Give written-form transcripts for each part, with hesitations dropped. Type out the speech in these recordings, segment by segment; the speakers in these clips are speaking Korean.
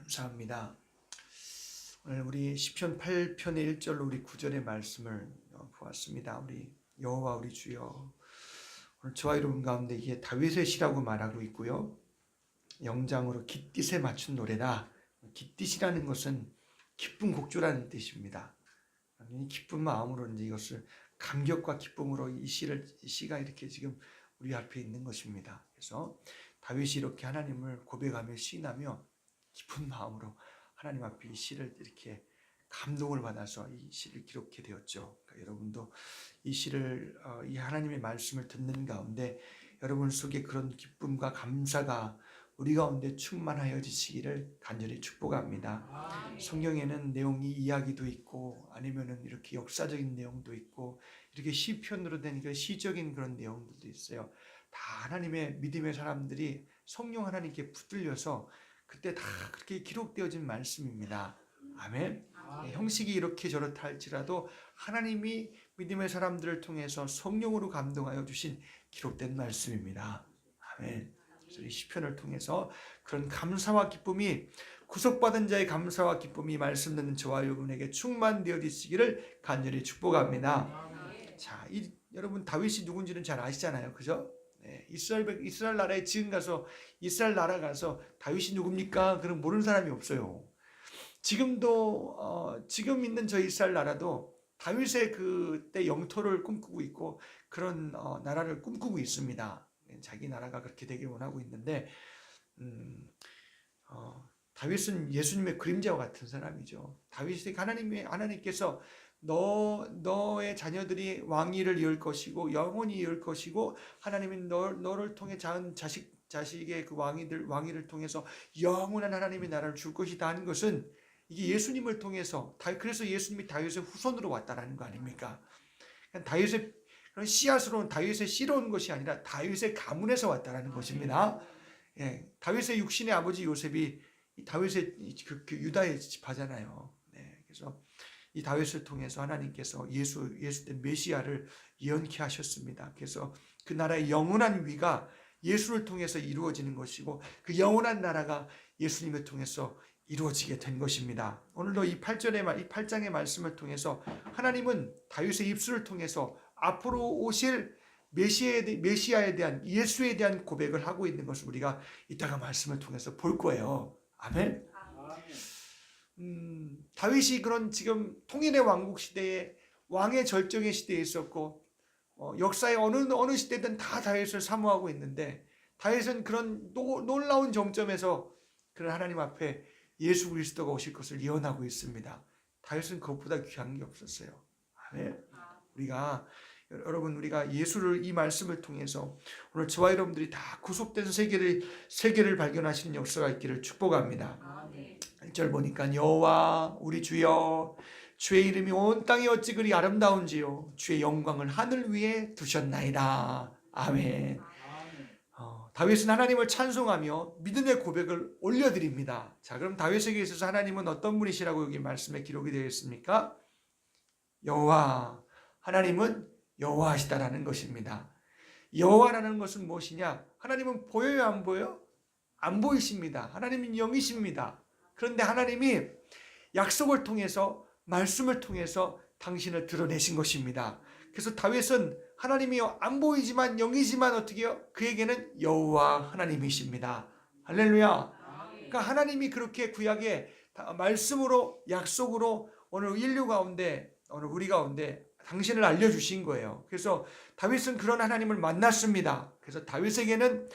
감사합니다. 오늘 우리 시편 8편의 1절로 우리 9절의 말씀을 보았습니다. 우리 여호와 우리 주여, 오늘 저와 여러분 가운데 이게 다윗의 시라고 말하고 있고요, 영장으로 깃딧에 맞춘 노래다. 깃딧이라는 것은 기쁜 곡조라는 뜻입니다. 기쁜 마음으로 이제 이것을 감격과 기쁨으로 이 시가 이렇게 지금 우리 앞에 있는 것입니다. 그래서 다윗이 이렇게 하나님을 고백하며 시인하며 기쁜 마음으로 하나님 앞에 이 시를 이렇게 감동을 받아서 이 시를 기록해 되었죠. 그러니까 여러분도 이 시를 이 하나님의 말씀을 듣는 가운데 여러분 속에 그런 기쁨과 감사가 우리 가운데 충만하여지시기를 간절히 축복합니다. 성경에는 내용이 이야기도 있고 아니면은 이렇게 역사적인 내용도 있고 이렇게 시편으로 된 그 시적인 그런 내용들도 있어요. 다 하나님의 믿음의 사람들이 성령 하나님께 붙들려서 그때 다 그렇게 기록되어진 말씀입니다. 아멘. 형식이 이렇게 저렇다 할지라도 하나님이 믿음의 사람들을 통해서 성령으로 감동하여 주신 기록된 말씀입니다. 아멘. 그래서 이 시편을 통해서 그런 감사와 기쁨이, 구속받은 자의 감사와 기쁨이 말씀 듣는 저와 여러분에게 충만되어지시기를 간절히 축복합니다. 자, 여러분 다윗이 누군지는 잘 아시잖아요, 그죠? 네, 이스라엘 나라에 지금 가서 이스라엘 나라 가서 다윗이 누굽니까? 그럼 모르는 사람이 없어요. 지금도 지금 있는 저 이스라엘 나라도 다윗의 그때 영토를 꿈꾸고 있고 그런 나라를 꿈꾸고 있습니다. 자기 나라가 그렇게 되길 원하고 있는데 다윗은 예수님의 그림자와 같은 사람이죠. 다윗이 하나님께서 너의 자녀들이 왕위를 이을 것이고 영원히 이을 것이고 하나님이 너를 통해 낳은 자식의 그 왕위를 통해서 영원한 하나님의 나라를 줄 것이다 하는 것은 이게 예수님을 통해서, 그래서 예수님이 다윗의 후손으로 왔다라는 거 아닙니까? 다윗의 그런 씨앗으로, 다윗의 씨로 온 것이 아니라 다윗의 가문에서 왔다라는 것입니다. 예, 다윗의 육신의 아버지 요셉이 다윗의 그 유다의 지파잖아요. 네, 그래서 이 다윗을 통해서 하나님께서 예수된 메시아를 예언케 하셨습니다. 그래서 그 나라의 영원한 위가 예수를 통해서 이루어지는 것이고 그 영원한 나라가 예수님을 통해서 이루어지게 된 것입니다. 오늘도 이 8장의 말씀을 통해서 하나님은 다윗의 입술을 통해서 앞으로 오실 메시아에 대한, 예수에 대한 고백을 하고 있는 것을 우리가 이따가 말씀을 통해서 볼 거예요. 아멘. 다윗이 그런 지금 통일의 왕국 시대에 왕의 절정의 시대에 있었고 역사의 어느 시대든 다 다윗을 사모하고 있는데 다윗은 그런 놀라운 정점에서 그런 하나님 앞에 예수 그리스도가 오실 것을 예언하고 있습니다. 다윗은 그것보다 귀한 게 없었어요. 아멘. 우리가 예수를, 이 말씀을 통해서 오늘 저와 여러분들이 다 구속된 세계를 발견하시는 역사가 있기를 축복합니다. 1절 보니까 여호와 우리 주여, 주의 이름이 온 땅에 어찌 그리 아름다운지요, 주의 영광을 하늘 위에 두셨나이다. 아멘. 다윗은 하나님을 찬송하며 믿음의 고백을 올려드립니다. 자, 그럼 다윗에게 있어서 하나님은 어떤 분이시라고 여기 말씀에 기록이 되어 있습니까? 여호와, 하나님은 여호와시다라는 것입니다. 여호와라는 것은 무엇이냐? 하나님은 보여요, 안 보여요? 안 보이십니다. 하나님은 영이십니다. 그런데 하나님이 약속을 통해서, 말씀을 통해서 당신을 드러내신 것입니다. 그래서 다윗은 하나님이 안 보이지만 영이지만 어떻게 해요? 그에게는 여호와 하나님이십니다. 할렐루야. 그러니까 하나님이 그렇게 구약에 말씀으로, 약속으로 오늘 인류 가운데, 오늘 우리 가운데 당신을 알려주신 거예요. 그래서 다윗은 그런 하나님을 만났습니다. 그래서 다윗에게는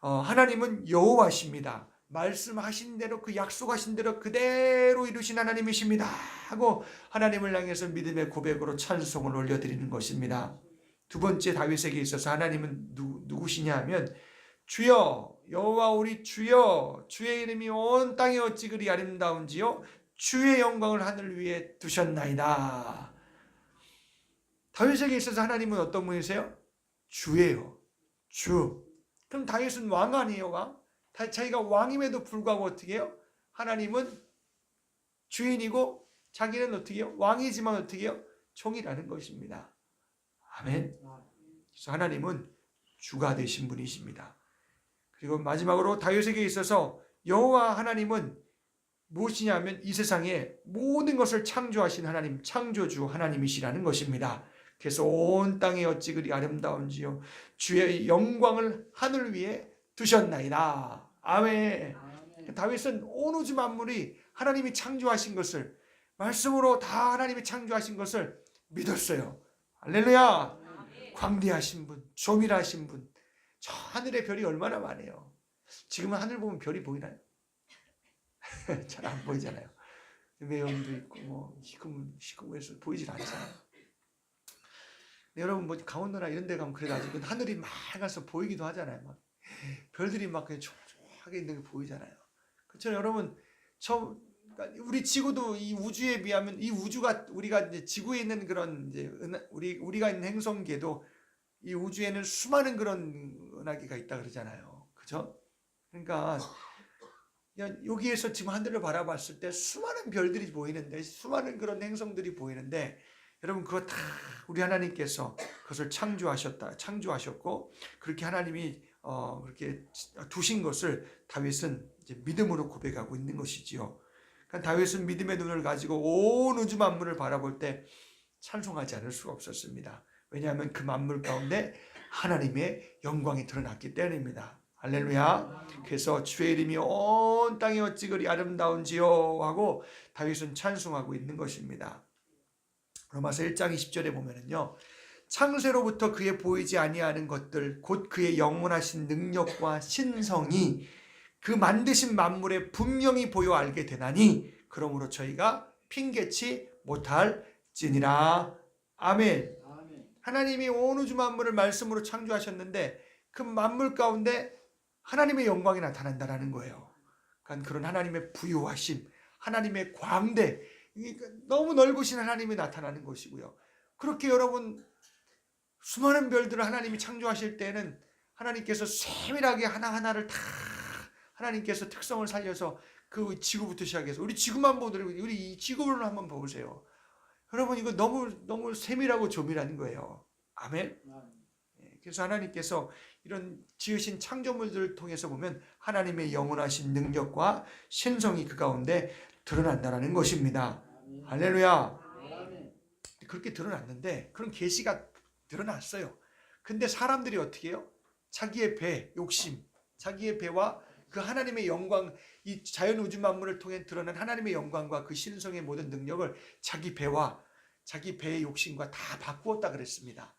하나님은 여호와십니다. 말씀하신 대로, 그 약속하신 대로 그대로 이루신 하나님이십니다 하고 하나님을 향해서 믿음의 고백으로 찬송을 올려드리는 것입니다. 두 번째, 다윗에게 있어서 하나님은 누구시냐 하면 주여, 여호와 우리 주여, 주의 이름이 온 땅에 어찌 그리 아름다운지요, 주의 영광을 하늘 위에 두셨나이다. 다윗에게 있어서 하나님은 어떤 분이세요? 주예요. 주. 그럼 다윗은 왕 아니에요, 왕? 자기가 왕임에도 불구하고 어떻게 해요? 하나님은 주인이고 자기는 어떻게 해요? 왕이지만 어떻게 해요? 종이라는 것입니다. 아멘. 그래서 하나님은 주가 되신 분이십니다. 그리고 마지막으로 다윗에게 있어서 여호와 하나님은 무엇이냐면 이 세상에 모든 것을 창조하신 하나님, 창조주 하나님이시라는 것입니다. 그래서 온 땅이 어찌 그리 아름다운지요, 주의 영광을 하늘 위에 두셨나이다. 아멘. 다윗은 온 우주 만물이 하나님이 창조하신 것을, 말씀으로 다 하나님이 창조하신 것을 믿었어요. 할렐루야. 광대하신 분, 조밀하신 분, 저 하늘의 별이 얼마나 많아요. 지금은 하늘 보면 별이 보이나요? 잘 안 보이잖아요. 매연도 있고 뭐 시커먼해서 보이질 않잖아요. 여러분 뭐 강원도나 이런 데 가면 그래도 아직은 하늘이 맑아서 보이기도 하잖아요. 막 별들이 막 그냥 촉촉하게 있는 게 보이잖아요. 그렇죠, 여러분. 우리 지구도 이 우주에 비하면, 이 우주가, 우리가 이제 지구에 있는 그런 이제 우리가 있는 행성계도 이 우주에는 수많은 그런 은하계가 있다 그러잖아요. 그죠? 그러니까 여기에서 지금 하늘을 바라봤을 때 수많은 별들이 보이는데, 수많은 그런 행성들이 보이는데, 여러분 그거 다 우리 하나님께서 그것을 창조하셨고, 그렇게 하나님이 그렇게 두신 것을 다윗은 이제 믿음으로 고백하고 있는 것이지요. 그러니까 다윗은 믿음의 눈을 가지고 온 우주 만물을 바라볼 때 찬송하지 않을 수가 없었습니다. 왜냐하면 그 만물 가운데 하나님의 영광이 드러났기 때문입니다. 할렐루야. 그래서 주의 이름이 온 땅이 어찌 그리 아름다운지요 하고 다윗은 찬송하고 있는 것입니다. 로마서 1장 20절에 보면은요, 창세로부터 그의 보이지 아니하는 것들 곧 그의 영원하신 능력과 신성이 그 만드신 만물에 분명히 보여 알게 되나니 그러므로 저희가 핑계치 못할지니라. 아멘. 하나님이 온 우주 만물을 말씀으로 창조하셨는데 그 만물 가운데 하나님의 영광이 나타난다는 거예요. 그러니까 그런 하나님의 부유하심, 하나님의 광대, 너무 넓으신 하나님이 나타나는 것이고요. 그렇게 여러분 수많은 별들을 하나님이 창조하실 때는 하나님께서 세밀하게 하나하나를 다 하나님께서 특성을 살려서 그 지구부터 시작해서 우리 지구만 보더라도 우리 이 지구를 한번 보세요. 여러분 이거 너무 세밀하고 조밀한 거예요. 아멘. 그래서 하나님께서 이런 지으신 창조물들을 통해서 보면 하나님의 영원하신 능력과 신성이 그 가운데 드러난다는 것입니다. 할렐루야. 그렇게 드러났는데 그런 계시가 드러났어요. 근데 사람들이 어떻게 해요? 자기의 배, 욕심, 자기의 배와 그 하나님의 영광, 이 자연 우주 만물을 통해 드러난 하나님의 영광과 그 신성의 모든 능력을 자기 배와 자기 배의 욕심과 다 바꾸었다 그랬습니다.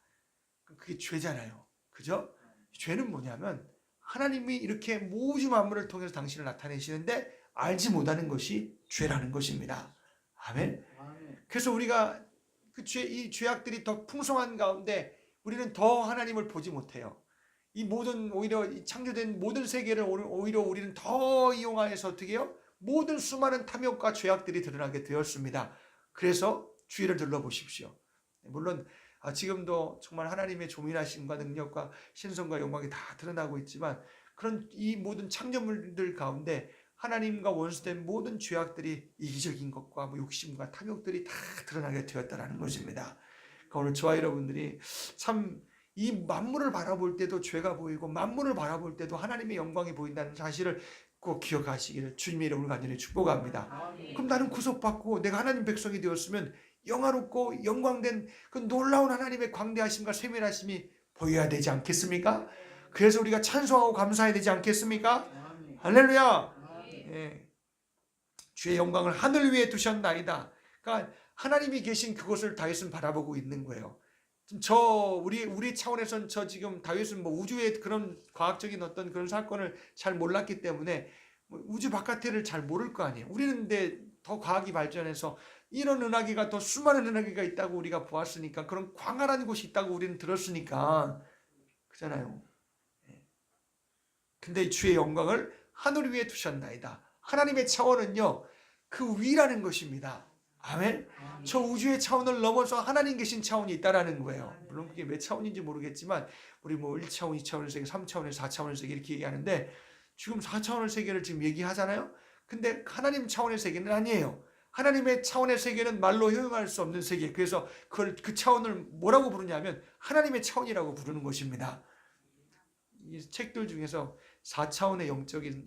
그게 죄잖아요. 그죠? 죄는 뭐냐면 하나님이 이렇게 우주 만물을 통해서 당신을 나타내시는데 알지 못하는 것이 죄라는 것입니다. 아멘. 그래서 우리가 이 죄악들이 더 풍성한 가운데 우리는 더 하나님을 보지 못해요. 이 모든 오히려 이 창조된 모든 세계를 오히려 우리는 더 이용하여서 어떻게 해요? 모든 수많은 탐욕과 죄악들이 드러나게 되었습니다. 그래서 주위를 둘러보십시오. 물론 지금도 정말 하나님의 조밀하심과 능력과 신성과 영광이 다 드러나고 있지만 그런 이 모든 창조물들 가운데 하나님과 원수된 모든 죄악들이 이기적인 것과 욕심과 탐욕들이 다 드러나게 되었다는 것입니다. 그러니까 오늘 저와 여러분들이 참 이 만물을 바라볼 때도 죄가 보이고 만물을 바라볼 때도 하나님의 영광이 보인다는 사실을 꼭 기억하시기를 주님의 이름으로 간절히 축복합니다. 그럼 나는 구속받고 내가 하나님 백성이 되었으면 영화롭고 영광된 그 놀라운 하나님의 광대하심과 세밀하심이 보여야 되지 않겠습니까? 그래서 우리가 찬송하고 감사해야 되지 않겠습니까? 할렐루야. 예. 주의 영광을 하늘 위에 두셨나이다. 그러니까 하나님이 계신 그곳을 다윗은 바라보고 있는 거예요. 우리 차원에선 지금 다윗은 뭐 우주의 그런 과학적인 어떤 그런 사건을 잘 몰랐기 때문에 우주 바깥을 잘 모를 거 아니에요. 우리는 근데 더 과학이 발전해서 이런 은하계가 더 수많은 은하계가 있다고 우리가 보았으니까 그런 광활한 곳이 있다고 우리는 들었으니까 그잖아요. 근데 주의 영광을 하늘 위에 두셨나이다. 하나님의 차원은요 그 위라는 것입니다. 아멘. 저 우주의 차원을 넘어서 하나님 계신 차원이 있다라는 거예요. 물론 그게 몇 차원인지 모르겠지만 우리 뭐 1차원, 2차원의 세계, 3차원의 4차원의 세계 이렇게 얘기하는데 지금 4차원의 세계를 지금 얘기하잖아요. 근데 하나님 차원의 세계는 아니에요. 하나님의 차원의 세계는 말로 형용할 수 없는 세계. 그래서 그 차원을 뭐라고 부르냐면 하나님의 차원이라고 부르는 것입니다. 이 책들 중에서 4차원의 영적인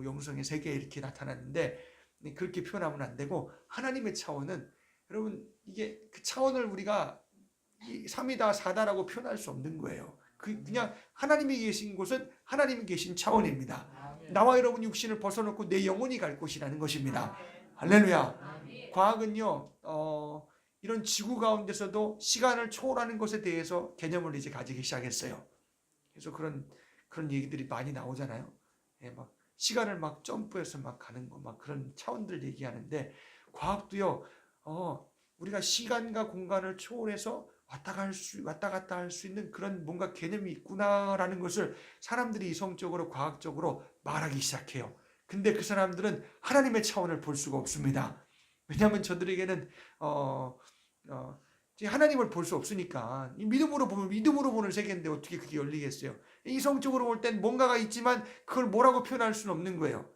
영성의 세계 이렇게 나타났는데 그렇게 표현하면 안 되고, 하나님의 차원은 여러분 이게 그 차원을 우리가 3이다 4다라고 표현할 수 없는 거예요. 그냥 하나님이 계신 곳은 하나님이 계신 차원입니다. 나와 여러분 육신을 벗어놓고 내 영혼이 갈 곳이라는 것입니다. 할렐루야. 과학은요 이런 지구 가운데서도 시간을 초월하는 것에 대해서 개념을 이제 가지기 시작했어요. 그래서 그런 얘기들이 많이 나오잖아요. 예, 막 시간을 막 점프해서 막 가는 거, 막 그런 차원들 얘기하는데, 과학도요 우리가 시간과 공간을 초월해서 왔다 갔다 할 수 있는 그런 뭔가 개념이 있구나라는 것을 사람들이 이성적으로 과학적으로 말하기 시작해요. 근데 그 사람들은 하나님의 차원을 볼 수가 없습니다. 왜냐하면 저들에게는 하나님을 볼 수 없으니까, 믿음으로 보는 세계인데 어떻게 그게 열리겠어요? 이성적으로 볼 땐 뭔가가 있지만 그걸 뭐라고 표현할 수는 없는 거예요.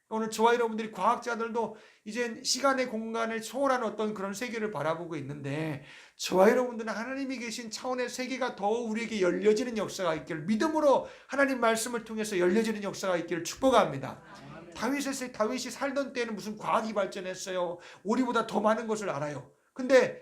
오늘 저와 여러분들이, 과학자들도 이제 시간의 공간을 초월하는 어떤 그런 세계를 바라보고 있는데, 저와 여러분들은 하나님이 계신 차원의 세계가 더 우리에게 열려지는 역사가 있기를, 믿음으로 하나님 말씀을 통해서 열려지는 역사가 있기를 축복합니다. 다윗이 살던 때는 무슨 과학이 발전했어요? 우리보다 더 많은 것을 알아요. 근데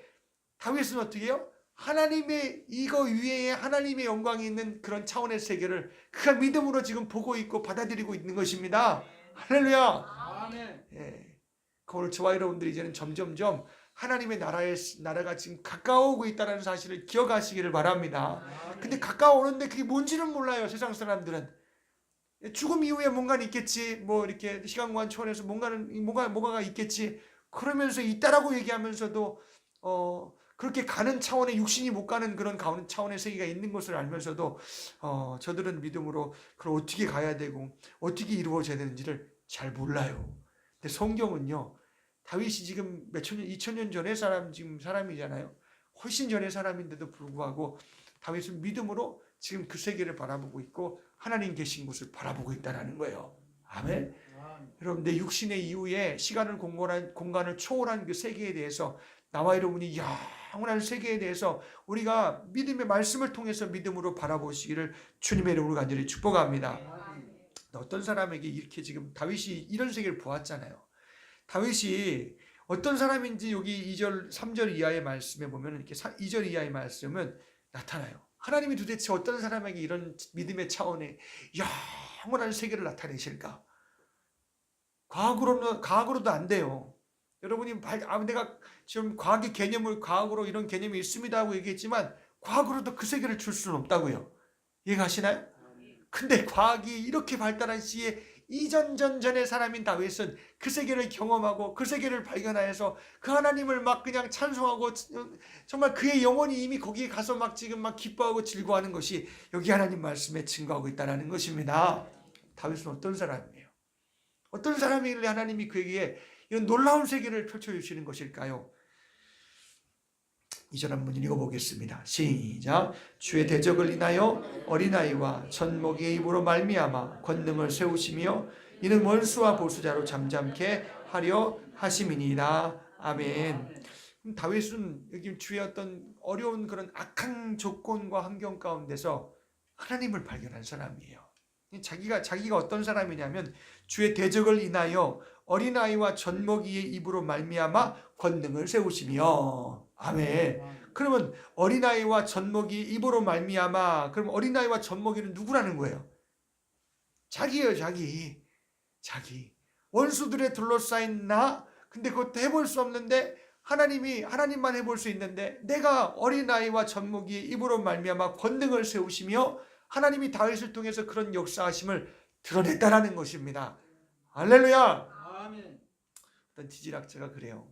다윗은 어떻게 해요? 하나님의 이거 위에 하나님의 영광이 있는 그런 차원의 세계를 그가 믿음으로 지금 보고 있고 받아들이고 있는 것입니다. 할렐루야. 아멘. 예. 오늘 저와 여러분들이 이제는 점점점 하나님의 나라가 지금 가까워오고 있다는 사실을 기억하시기를 바랍니다. 근데 가까워오는데 그게 뭔지는 몰라요. 세상 사람들은. 죽음 이후에 뭔가는 있겠지, 뭐 이렇게 시간과 초월해서 뭐가 있겠지, 그러면서 있다라고 얘기하면서도 그렇게 가는 차원의, 육신이 못 가는 그런 차원의 세계가 있는 것을 알면서도 저들은 믿음으로 그걸 어떻게 가야 되고 어떻게 이루어져야 되는지를 잘 몰라요. 근데 성경은요, 다윗이 지금 몇천 년, 2000년 전의 지금 사람이잖아요. 훨씬 전의 사람인데도 불구하고 다윗은 믿음으로 지금 그 세계를 바라보고 있고 하나님 계신 곳을 바라보고 있다는 거예요. 아멘. 여러분, 내 육신의 이후에 시간을 공간을 초월한 그 세계에 대해서, 나와 여러분이 영원한 세계에 대해서 우리가 믿음의 말씀을 통해서 믿음으로 바라보시기를 주님의 이름으로 간절히 축복합니다. 어떤 사람에게 이렇게, 지금 다윗이 이런 세계를 보았잖아요. 다윗이 어떤 사람인지 여기 2절 3절 이하의 말씀에 보면, 이렇게 2절 이하의 말씀은 나타나요. 하나님이 도대체 어떤 사람에게 이런 믿음의 차원의 영원한 세계를 나타내실까? 과학으로도 안 돼요. 여러분이 내가 지금 과학으로 이런 개념이 있습니다 하고 얘기했지만, 과학으로도 그 세계를 줄 수는 없다고요. 이해가시나요? 근데 과학이 이렇게 발달한 시에 이전전전의 사람인 다윗은 그 세계를 경험하고 그 세계를 발견하여서 그 하나님을 막 그냥 찬송하고, 정말 그의 영혼이 이미 거기에 가서 지금 기뻐하고 즐거워하는 것이 여기 하나님 말씀에 증거하고 있다는 것입니다. 다윗은 어떤 사람이에요? 어떤 사람이길래 하나님이 그에게 이런 놀라운 세계를 펼쳐주시는 것일까요? 2절 한번 읽어보겠습니다. 시작. 주의 대적을 인하여 어린아이와 젖먹이의 입으로 말미암아 권능을 세우시며 이는 원수와 보수자로 잠잠케 하려 하심이니이다. 아멘. 다윗은 여기 주의 어떤 어려운 그런 악한 조건과 환경 가운데서 하나님을 발견한 사람이에요. 자기가 어떤 사람이냐면, 주의 대적을 인하여 어린아이와 젖먹이의 입으로 말미암아 권능을 세우시며. 아멘. 그러면 어린아이와 젖먹이 입으로 말미암아, 그럼 어린아이와 젖먹이는 누구라는 거예요? 자기예요. 자기. 원수들에 둘러싸인 나, 근데 그것도 해볼 수 없는데 하나님만 해볼 수 있는데, 내가 어린아이와 젖먹이의 입으로 말미암아 권능을 세우시며, 하나님이 다윗을 통해서 그런 역사하심을 드러냈다라는 것입니다. 할렐루야. 아멘. 어떤 지질학자가 그래요.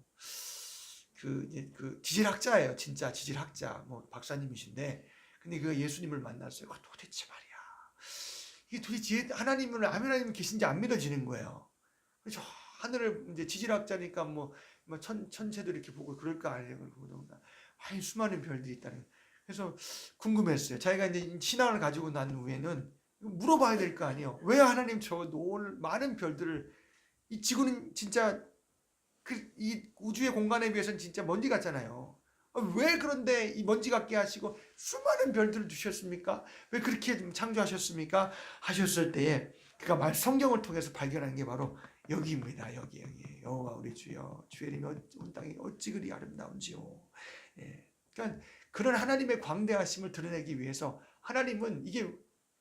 그 지질학자예요. 진짜 지질학자, 박사님이신데, 근데 그 예수님을 만났어요. 도대체 말이야, 이게 도대체 하나님은 계신지 안 믿어지는 거예요. 그래서 하늘을, 이제 지질학자니까 천체도 이렇게 보고 그럴 거 아니에요. 아니, 수많은 별들이 있다는. 그래서 궁금했어요. 자기가 이제 신앙을 가지고 난 후에는 물어봐야 될 거 아니에요. 왜 하나님 많은 별들을, 이 지구는 진짜 이 우주의 공간에 비해서는 진짜 먼지 같잖아요. 왜 그런데 이 먼지 같게 하시고 수많은 별들을 주셨습니까? 왜 그렇게 창조하셨습니까? 하셨을 때에 그가 성경을 통해서 발견하는 게 바로 여기입니다. 여기 여호와 우리 주여 주의 이름이 온 땅이 어찌 그리 아름다운지요. 예. 그러니까 그런 하나님의 광대하심을 드러내기 위해서 하나님은 이게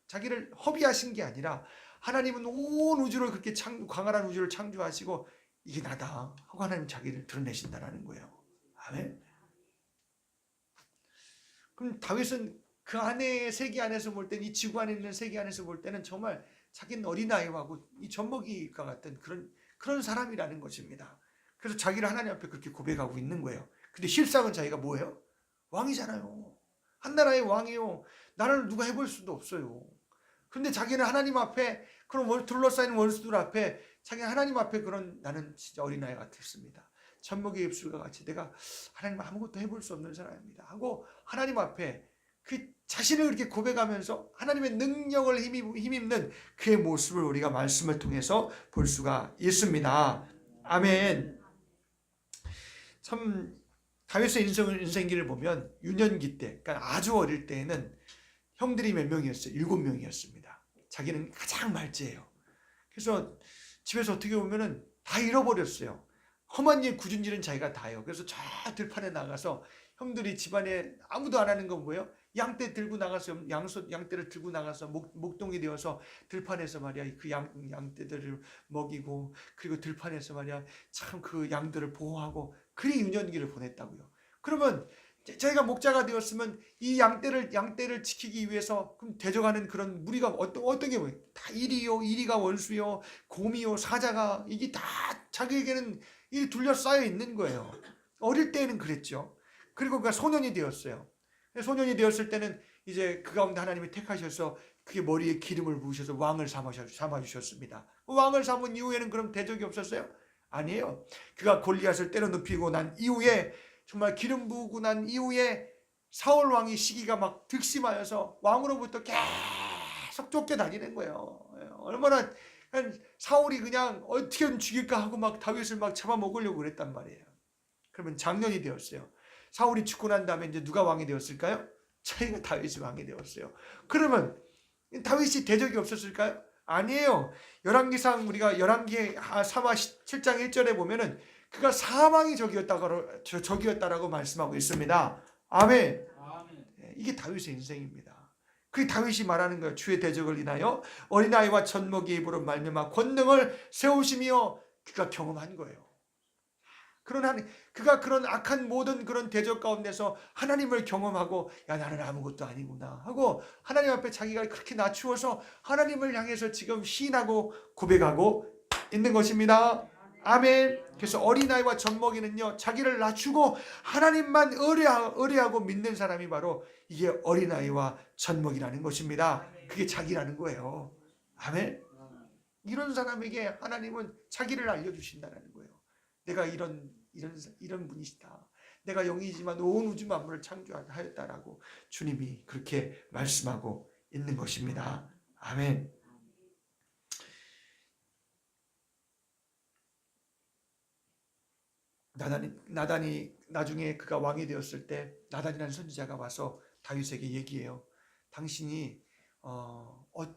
자기를 허비하신 게 아니라 하나님은 온 우주를 그렇게 광활한 우주를 창조하시고 이게 나다 하고 하나님 자기를 드러내신다라는 거예요. 아멘. 그럼 다윗은 그 안에 세계 안에서 볼 때는 이 지구 안에 있는 세계 안에서 볼 때는 정말 자기는 어린아이하고 이 젖먹이가 같은 그런 사람이라는 것입니다. 그래서 자기를 하나님 앞에 그렇게 고백하고 있는 거예요. 근데 실상은 자기가 뭐예요? 왕이잖아요. 한 나라의 왕이요. 나를 누가 해볼 수도 없어요. 근데 자기는 하나님 앞에 그런 둘러싸인 원수들 앞에 자기는 하나님 앞에 그런 나는 진짜 어린아이 같았습니다. 젖먹이 입술과 같이 내가 하나님 아무것도 해볼 수 없는 사람입니다 하고 하나님 앞에 그 자신을 그렇게 고백하면서 하나님의 능력을 힘입는 그의 모습을 우리가 말씀을 통해서 볼 수가 있습니다. 아멘. 참 다윗의 인생기를 보면 유년기 때, 그러니까 아주 어릴 때에는 형들이 몇 명이었어요? 7명이었습니다. 자기는 가장 말째예요. 그래서 집에서 어떻게 보면은 다 잃어버렸어요. 험한 일, 굳은 일은 자기가 다 해요. 그래서 저 들판에 나가서 형들이 집안에 아무도 안 하는 건 뭐예요? 양떼 들고 나가서 양떼를 들고 나가서 목동이 되어서 들판에서 말이야 그 양떼들을 먹이고 그리고 들판에서 말이야 참 그 양들을 보호하고 그리 유년기를 보냈다고요. 그러면 자기가 목자가 되었으면 이 양떼를 지키기 위해서 그럼 대적하는 그런 무리가 어떤 게 뭐예요? 다 이리가 원수요, 곰이요, 사자가 이게 다 자기에게는 이 둘러싸여 있는 거예요. 어릴 때에는 그랬죠. 그리고 그가 소년이 되었어요. 소년이 되었을 때는 이제 그 가운데 하나님이 택하셔서 그게 머리에 기름을 부으셔서 왕을 삼아주셨습니다. 왕을 삼은 이후에는 그럼 대적이 없었어요? 아니에요. 그가 골리앗을 때려 눕히고 난 이후에 정말 기름 부으고 난 이후에 사울 왕이 시기가 막 득심하여서 왕으로부터 계속 쫓겨다니는 거예요. 얼마나 사울이 그냥 어떻게든 죽일까 하고 막 다윗을 막 잡아먹으려고 그랬단 말이에요. 그러면 장년이 되었어요. 사울이 죽고 난 다음에 이제 누가 왕이 되었을까요? 자기가 다윗이 왕이 되었어요. 그러면 다윗이 대적이 없었을까요? 아니에요. 열왕기상 우리가 열왕기 3화 7장 1절에 보면은 그가 사망이 적이었다라고 말씀하고 있습니다. 아멘. 이게 다윗의 인생입니다. 그게 다윗이 말하는 거예요. 주의 대적을 인하여 어린아이와 젖먹이의 입으로 말미암아 권능을 세우시며 그가 경험한 거예요. 그가 그런 악한 모든 그런 대적 가운데서 하나님을 경험하고 야 나는 아무것도 아니구나 하고 하나님 앞에 자기가 그렇게 낮추어서 하나님을 향해서 지금 시인하고 고백하고 있는 것입니다. 아멘. 그래서 어린아이와 젖먹이는요 자기를 낮추고 하나님만 의뢰하고 믿는 사람이 바로 이게 어린아이와 젖먹이라는 것입니다. 그게 자기라는 거예요. 아멘. 이런 사람에게 하나님은 자기를 알려주신다는 거예요. 내가 이런 분이시다. 내가 영이지만 온 우주 만물을 창조하였다라고 주님이 그렇게 말씀하고 있는 것입니다. 아멘. 나단이 나중에 그가 왕이 되었을 때 나단이라는 선지자가 와서 다윗에게 얘기해요. 당신이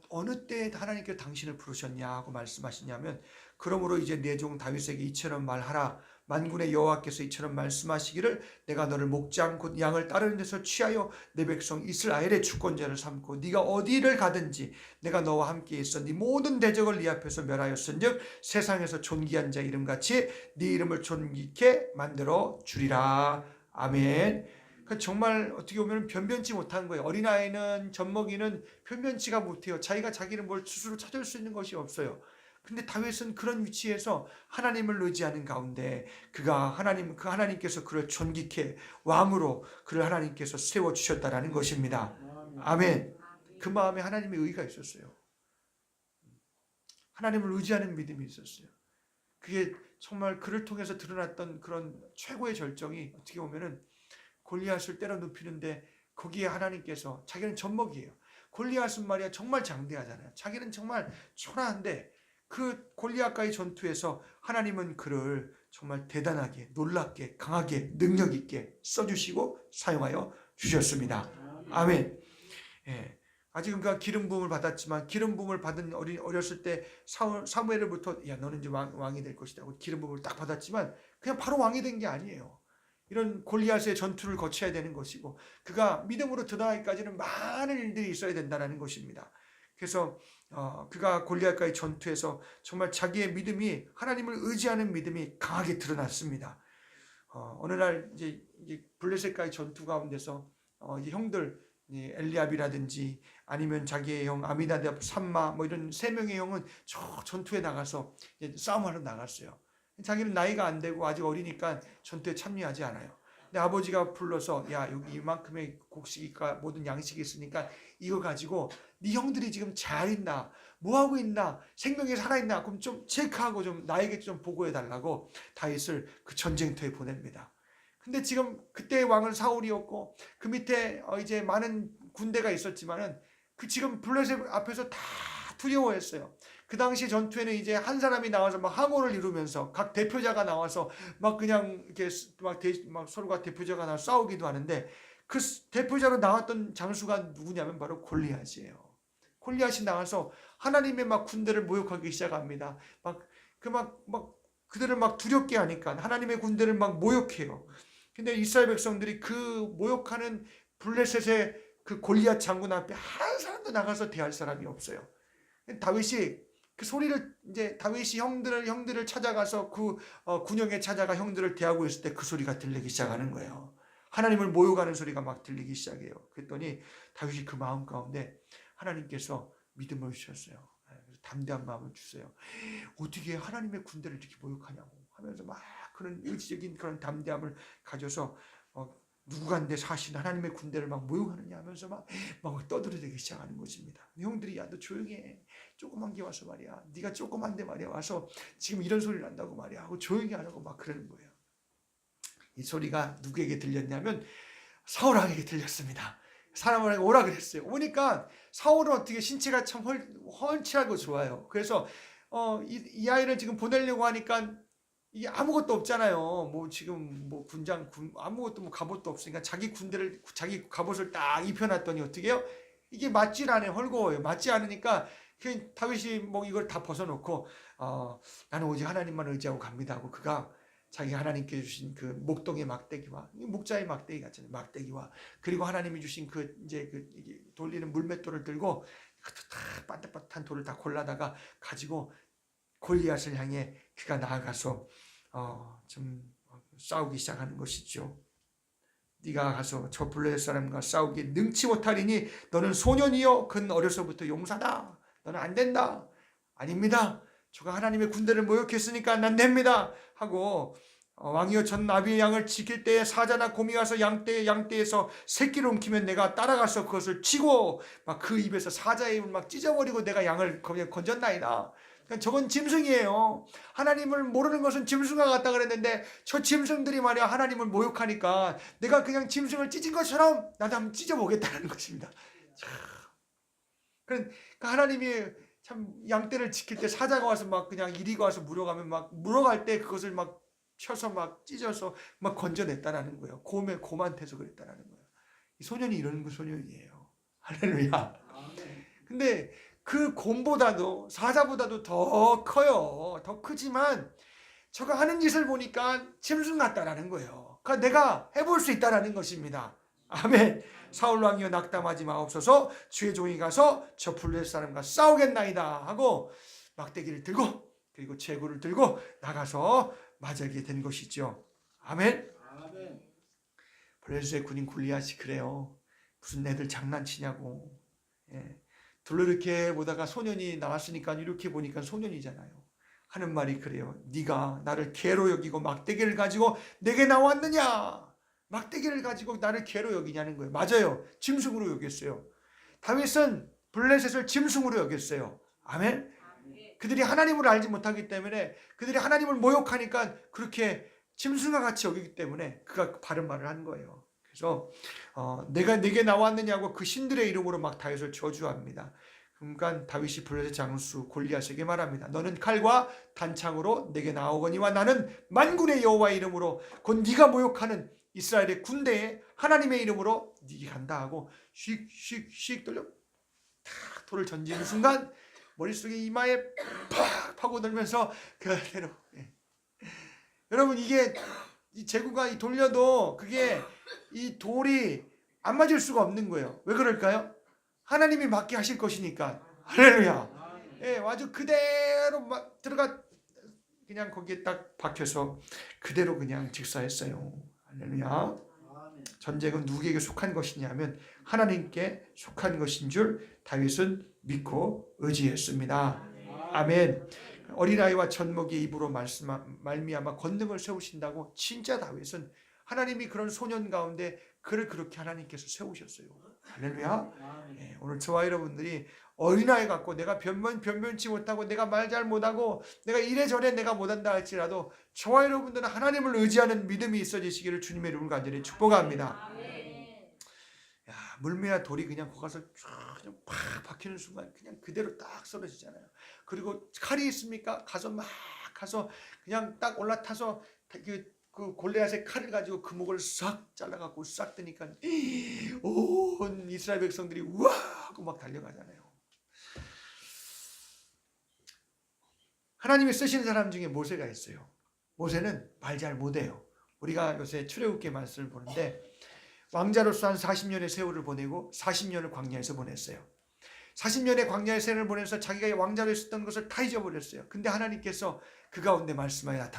어느 때 하나님께서 당신을 부르셨냐 하고 말씀하시냐면 그러므로 이제 내 종 다윗에게 이처럼 말하라. 만군의 여호와께서 이처럼 말씀하시기를 내가 너를 목장 곧 양을 따르는 데서 취하여 내 백성 이스라엘의 주권자를 삼고 네가 어디를 가든지 내가 너와 함께 있어 네 모든 대적을 네 앞에서 멸하였은즉 세상에서 존귀한 자 이름같이 네 이름을 존귀케 만들어 주리라. 아멘. 정말 어떻게 보면 변변치 못한 거예요. 어린아이는 젖먹이는 변변치가 못해요. 자기가 자기를 뭘 스스로 찾을 수 있는 것이 없어요. 근데 다윗은 그런 위치에서 하나님을 의지하는 가운데 하나님께서 그를 존귀케 왕으로 그를 하나님께서 세워주셨다라는 것입니다. 아멘. 그 마음에 하나님의 의가 있었어요. 하나님을 의지하는 믿음이 있었어요. 그게 정말 그를 통해서 드러났던 그런 최고의 절정이 어떻게 보면은 골리앗을 때려 눕히는데 거기에 하나님께서 자기는 젖먹이에요. 골리앗은 말이야 정말 장대하잖아요. 자기는 정말 초라한데 그 골리앗과의 전투에서 하나님은 그를 정말 대단하게 놀랍게 강하게 능력 있게 써주시고 사용하여 주셨습니다. 아멘. 예. 아직 그가 기름 부음을 받았지만 기름 부음을 받은 어렸을 때 사무엘로부터 야 너는 이제 왕이 될 것이다 하고 기름 부음을 딱 받았지만 그냥 바로 왕이 된 게 아니에요. 이런 골리앗의 전투를 거쳐야 되는 것이고 그가 믿음으로 드러나기까지는 많은 일들이 있어야 된다는 것입니다. 그래서 그가 골리앗과의 전투에서 정말 자기의 믿음이 하나님을 의지하는 믿음이 강하게 드러났습니다. 어느 날 이제 블레셋과의 전투 가운데서 이제 형들 엘리압이라든지 아니면 자기의 형 아미나답, 삼마 뭐 이런 세 명의 형은 저 전투에 나가서 이제 싸움하러 나갔어요. 자기는 나이가 안 되고 아직 어리니까 전투에 참여하지 않아요. 근데 아버지가 불러서 야 여기 이만큼의 곡식과 모든 양식이 있으니까 이거 가지고 네 형들이 지금 잘 있나 뭐 하고 있나 생명이 살아있나 그럼 좀 체크하고 좀 나에게 좀 보고해 달라고 다윗을 그 전쟁터에 보냅니다. 근데 지금 그때의 왕은 사울이었고 그 밑에 이제 많은 군대가 있었지만은 그 지금 블레셋 앞에서 다 두려워했어요. 그 당시 전투에는 이제 한 사람이 나와서 막 항호를 이루면서 각 대표자가 나와서 막 그냥 이렇게 막 서로가 대표자가 나와 싸우기도 하는데 그 대표자로 나왔던 장수가 누구냐면 바로 골리앗이에요. 골리앗이 나와서 하나님의 막 군대를 모욕하기 시작합니다. 막 그들을 막 두렵게 하니까 하나님의 군대를 막 모욕해요. 근데 이스라엘 백성들이 그 모욕하는 블레셋의 그 골리앗 장군 앞에 한 사람도 나가서 대할 사람이 없어요. 다윗이 그 소리를 이제 다윗이 형들을 찾아가서 그 군영에 찾아가 형들을 대하고 있을 때 그 소리가 들리기 시작하는 거예요. 하나님을 모욕하는 소리가 막 들리기 시작해요. 그랬더니 다윗이 그 마음 가운데 하나님께서 믿음을 주셨어요. 담대한 마음을 주세요. 어떻게 하나님의 군대를 이렇게 모욕하냐고 하면서 막 그런 의지적인 그런 담대함을 가져서 누구가 내 사신 하나님의 군대를 막 모욕하느냐 하면서 막 떠들어대기 시작하는 것입니다. 형들이 야 너 조용히 해. 조그만 게 와서 말이야. 네가 조그만데 말이야 와서 지금 이런 소리를 한다고 말이야 하고 조용히 하라고 막 그러는 거예요. 이 소리가 누구에게 들렸냐면 사울 왕에게 들렸습니다. 사람을 오라 그랬어요. 오니까 사울은 어떻게 신체가 참 훤칠하고 좋아요. 그래서 이 아이를 지금 보내려고 하니까 이게 아무것도 없잖아요. 뭐 지금 뭐 아무것도 뭐 갑옷도 없으니까 자기 갑옷을 딱 입혀놨더니 어떻게 해요? 이게 맞질 않아요. 헐거워요. 맞지 않으니까 다윗이 뭐 이걸 다 벗어놓고 나는 오직 하나님만 의지하고 갑니다 하고 그가 자기 하나님께 주신 그 목동의 막대기와 목자의 막대기 같잖아요. 막대기와 그리고 하나님이 주신 이제 돌리는 물맷돌을 들고 반듯반듯한 돌을 다 골라다가 가지고 골리앗을 향해 그가 나아가서 좀 싸우기 시작하는 것이죠. 네가 가서 저 블레셋 사람과 싸우기 능치 못하리니 너는 소년이요 그는 어려서부터 용사다. 너는 안 된다. 아닙니다. 저가 하나님의 군대를 모욕했으니까 난 됩니다 하고 왕이여 전 나비의 양을 지킬 때에 사자나 곰이 와서 양떼에서 새끼를 옮기면 내가 따라가서 그것을 치고 막 그 입에서 사자의 입을 막 찢어버리고 내가 양을 건졌나이다. 저건 짐승이에요. 하나님을 모르는 것은 짐승과 같다 그랬는데 저 짐승들이 말이야 하나님을 모욕하니까 내가 그냥 짐승을 찢은 것처럼 나도 한번 찢어보겠다는 것입니다. 그러니까 하나님이 참 양떼를 지킬 때 사자가 와서 막 그냥 이리가 와서 물어가면 막 물어갈 때 그것을 막 쳐서 막 찢어서 막 건져냈다라는 거예요. 곰한테서 그랬다라는 거예요. 이 소년이 이런 소년이에요. 할렐루야. 근데 그 곰보다도 사자보다도 더 커요. 더 크지만 저가 하는 짓을 보니까 짐승 같다라는 거예요. 그러니까 내가 해볼 수 있다라는 것입니다. 아멘. 사울 왕이여 낙담하지 마옵소서. 주의 종이 가서 저 블레셋 사람과 싸우겠나이다 하고 막대기를 들고 그리고 제구를 들고 나가서 맞아게 된 것이죠. 아멘. 블레셋의 군인 골리앗이 그래요. 무슨 애들 장난치냐고. 둘러 이렇게 보다가 소년이 나왔으니까 이렇게 보니까 소년이잖아요. 하는 말이 그래요. 네가 나를 개로 여기고 막대기를 가지고 내게 나왔느냐. 막대기를 가지고 나를 개로 여기냐는 거예요. 맞아요. 짐승으로 여겼어요. 다윗은 블레셋을 짐승으로 여겼어요. 아멘. 그들이 하나님을 알지 못하기 때문에 그들이 하나님을 모욕하니까 그렇게 짐승과 같이 여기기 때문에 그가 바른 말을 한 거예요. 그래서 내가 내게 나왔느냐고 그 신들의 이름으로 막 다윗을 저주합니다. 그러니까 다윗이 블레셋 장수 골리앗에게 말합니다. 너는 칼과 단창으로 내게 나오거니와 나는 만군의 여호와의 이름으로 곧 네가 모욕하는 이스라엘의 군대에 하나님의 이름으로 네게 간다 하고 휙휙휙 돌려 탁 돌을 던지는 순간 머릿속에 이마에 팍 파고들면서 그대로. 여러분 이게 이 제구가 돌려도 그게 이 돌이 안 맞을 수가 없는 거예요. 왜 그럴까요? 하나님이 맞게 하실 것이니까. 할렐루야. 아주 그대로 막 들어가 그냥 거기에 딱 박혀서 그대로 그냥 직사했어요. 할렐루야. 전쟁은 누구에게 속한 것이냐면 하나님께 속한 것인 줄 다윗은 믿고 의지했습니다. 아멘. 어린아이와 젖먹이의 입으로 말미암아 권능을 세우신다고 진짜 다윗은 하나님이 그런 소년 가운데 그를 그렇게 하나님께서 세우셨어요. 할렐루야. 오늘 저와 여러분들이 어린아이 같고 내가 변변치 못하고 내가 말 잘 못하고 내가 이래저래 내가 못한다 할지라도 저와 여러분들은 하나님을 의지하는 믿음이 있어지시기를 주님의 이름으로 간절히 축복합니다. 야, 물매와 돌이 그냥 거기 가서 그냥 팍 박히는 순간 그냥 그대로 딱 썰어지잖아요. 그리고 칼이 있습니까? 가서 그냥 딱 올라타서 그 골리앗의 칼을 가지고 그 목을 싹 잘라갖고 싹 뜨니까 온 이스라엘 백성들이 우와 하고 막 달려가잖아요. 하나님이 쓰시는 사람 중에 모세가 있어요. 모세는 말 잘 못해요. 우리가 요새 출애굽기 말씀을 보는데 왕자로서 한 40년의 세월을 보내고 40년을 광야에서 보냈어요. 40년의 광야의 세월을 보내서 자기가 왕자로 있었던 것을 다 잊어버렸어요. 근데 하나님께서 그 가운데 말씀하여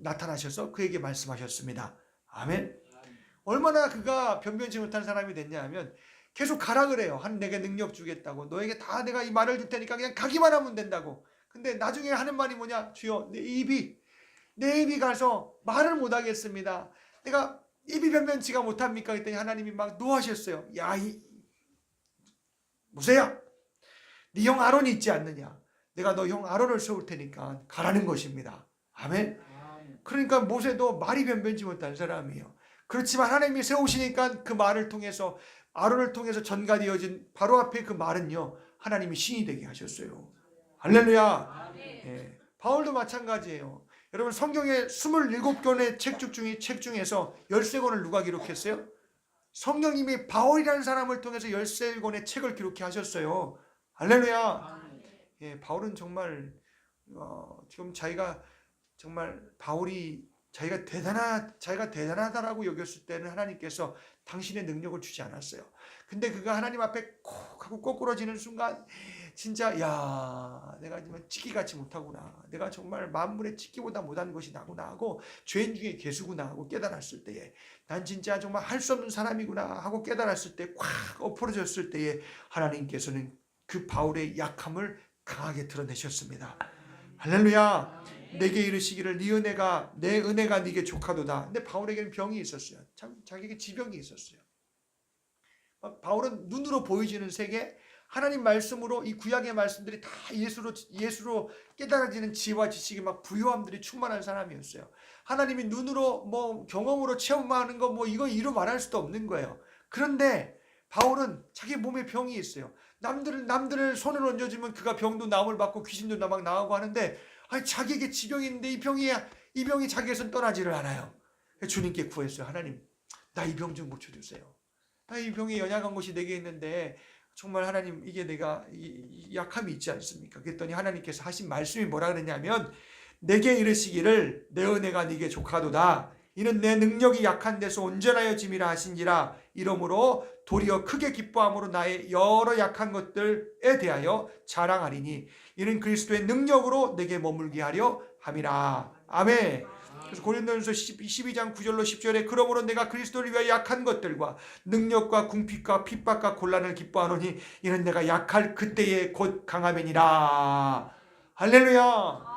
나타나셔서 그에게 말씀하셨습니다. 아멘. 얼마나 그가 변변치 못한 사람이 됐냐 하면 계속 가라 그래요. 내게 능력 주겠다고. 너에게 다 내가 이 말을 줄 테니까 그냥 가기만 하면 된다고. 근데 나중에 하는 말이 뭐냐? 주여 내 입이 가서 말을 못하겠습니다. 내가 입이 변변치가 못합니까? 그랬더니 하나님이 막 노하셨어요. 야, 모세야, 네 형 아론이 있지 않느냐? 내가 너 형 아론을 세울 테니까 가라는 것입니다. 아멘. 그러니까 모세도 말이 변변치 못한 사람이에요. 그렇지만 하나님이 세우시니까 그 말을 통해서 아론을 통해서 전가되어진 바로 앞에 그 말은요 하나님이 신이 되게 하셨어요. 할렐루야. 바울도 마찬가지예요. 여러분 성경의 27권의 책 중에서 13권을 누가 기록했어요? 성령님이 바울이라는 사람을 통해서 13권의 책을 기록해 하셨어요. 할렐루야. 바울은 정말 지금 자기가 정말 바울이 자기가 대단하다라고 여겼을 때는 하나님께서 당신의 능력을 주지 않았어요. 근데 그가 하나님 앞에 콕 하고 꼬꾸러지는 순간 진짜 야 내가 정말 찍기같이 못하구나. 내가 정말 만물의 찍기보다 못한 것이 나구나 하고 죄인 중에 괴수구나 하고 깨달았을 때에 난 진짜 정말 할 수 없는 사람이구나 하고 깨달았을 때 꽉 엎어졌을 때에 하나님께서는 그 바울의 약함을 강하게 드러내셨습니다. 할렐루야. 내게 이르시기를 내 은혜가 네게 족하도다. 근데 바울에게는 병이 있었어요. 참 자기에게 지병이 있었어요. 바울은 눈으로 보여지는 세계 하나님 말씀으로 이 구약의 말씀들이 다 예수로 깨달아지는 지혜와 지식이 막 부요함들이 충만한 사람이었어요. 하나님이 눈으로 뭐 경험으로 체험하는 거 뭐 이거 이루 말할 수도 없는 거예요. 그런데 바울은 자기 몸에 병이 있어요. 남들을 손을 얹어주면 그가 병도 남을 받고 귀신도 막 나오고 하는데 아니 자기에게 지병이 있는데 이 병이 자기에선 떠나지를 않아요. 주님께 구했어요. 하나님 나 이 병 좀 고쳐주세요. 나 이 병이 연약한 것이 내게 있는데 정말 하나님 이게 내가 이 약함이 있지 않습니까? 그랬더니 하나님께서 하신 말씀이 뭐라 그랬냐면 내게 이르시기를 내 은혜가 네게 족하도다. 이는 내 능력이 약한 데서 온전하여 짐이라 하신지라. 이러므로 도리어 크게 기뻐함으로 나의 여러 약한 것들에 대하여 자랑하리니 이는 그리스도의 능력으로 내게 머물게 하려 함이라. 아멘. 그래서 고린도전서 12장 9절로 10절에 그러므로 내가 그리스도를 위하여 약한 것들과 능력과 궁핍과 핍박과 곤란을 기뻐하노니 이는 내가 약할 그때에 곧 강함이니라. 할렐루야.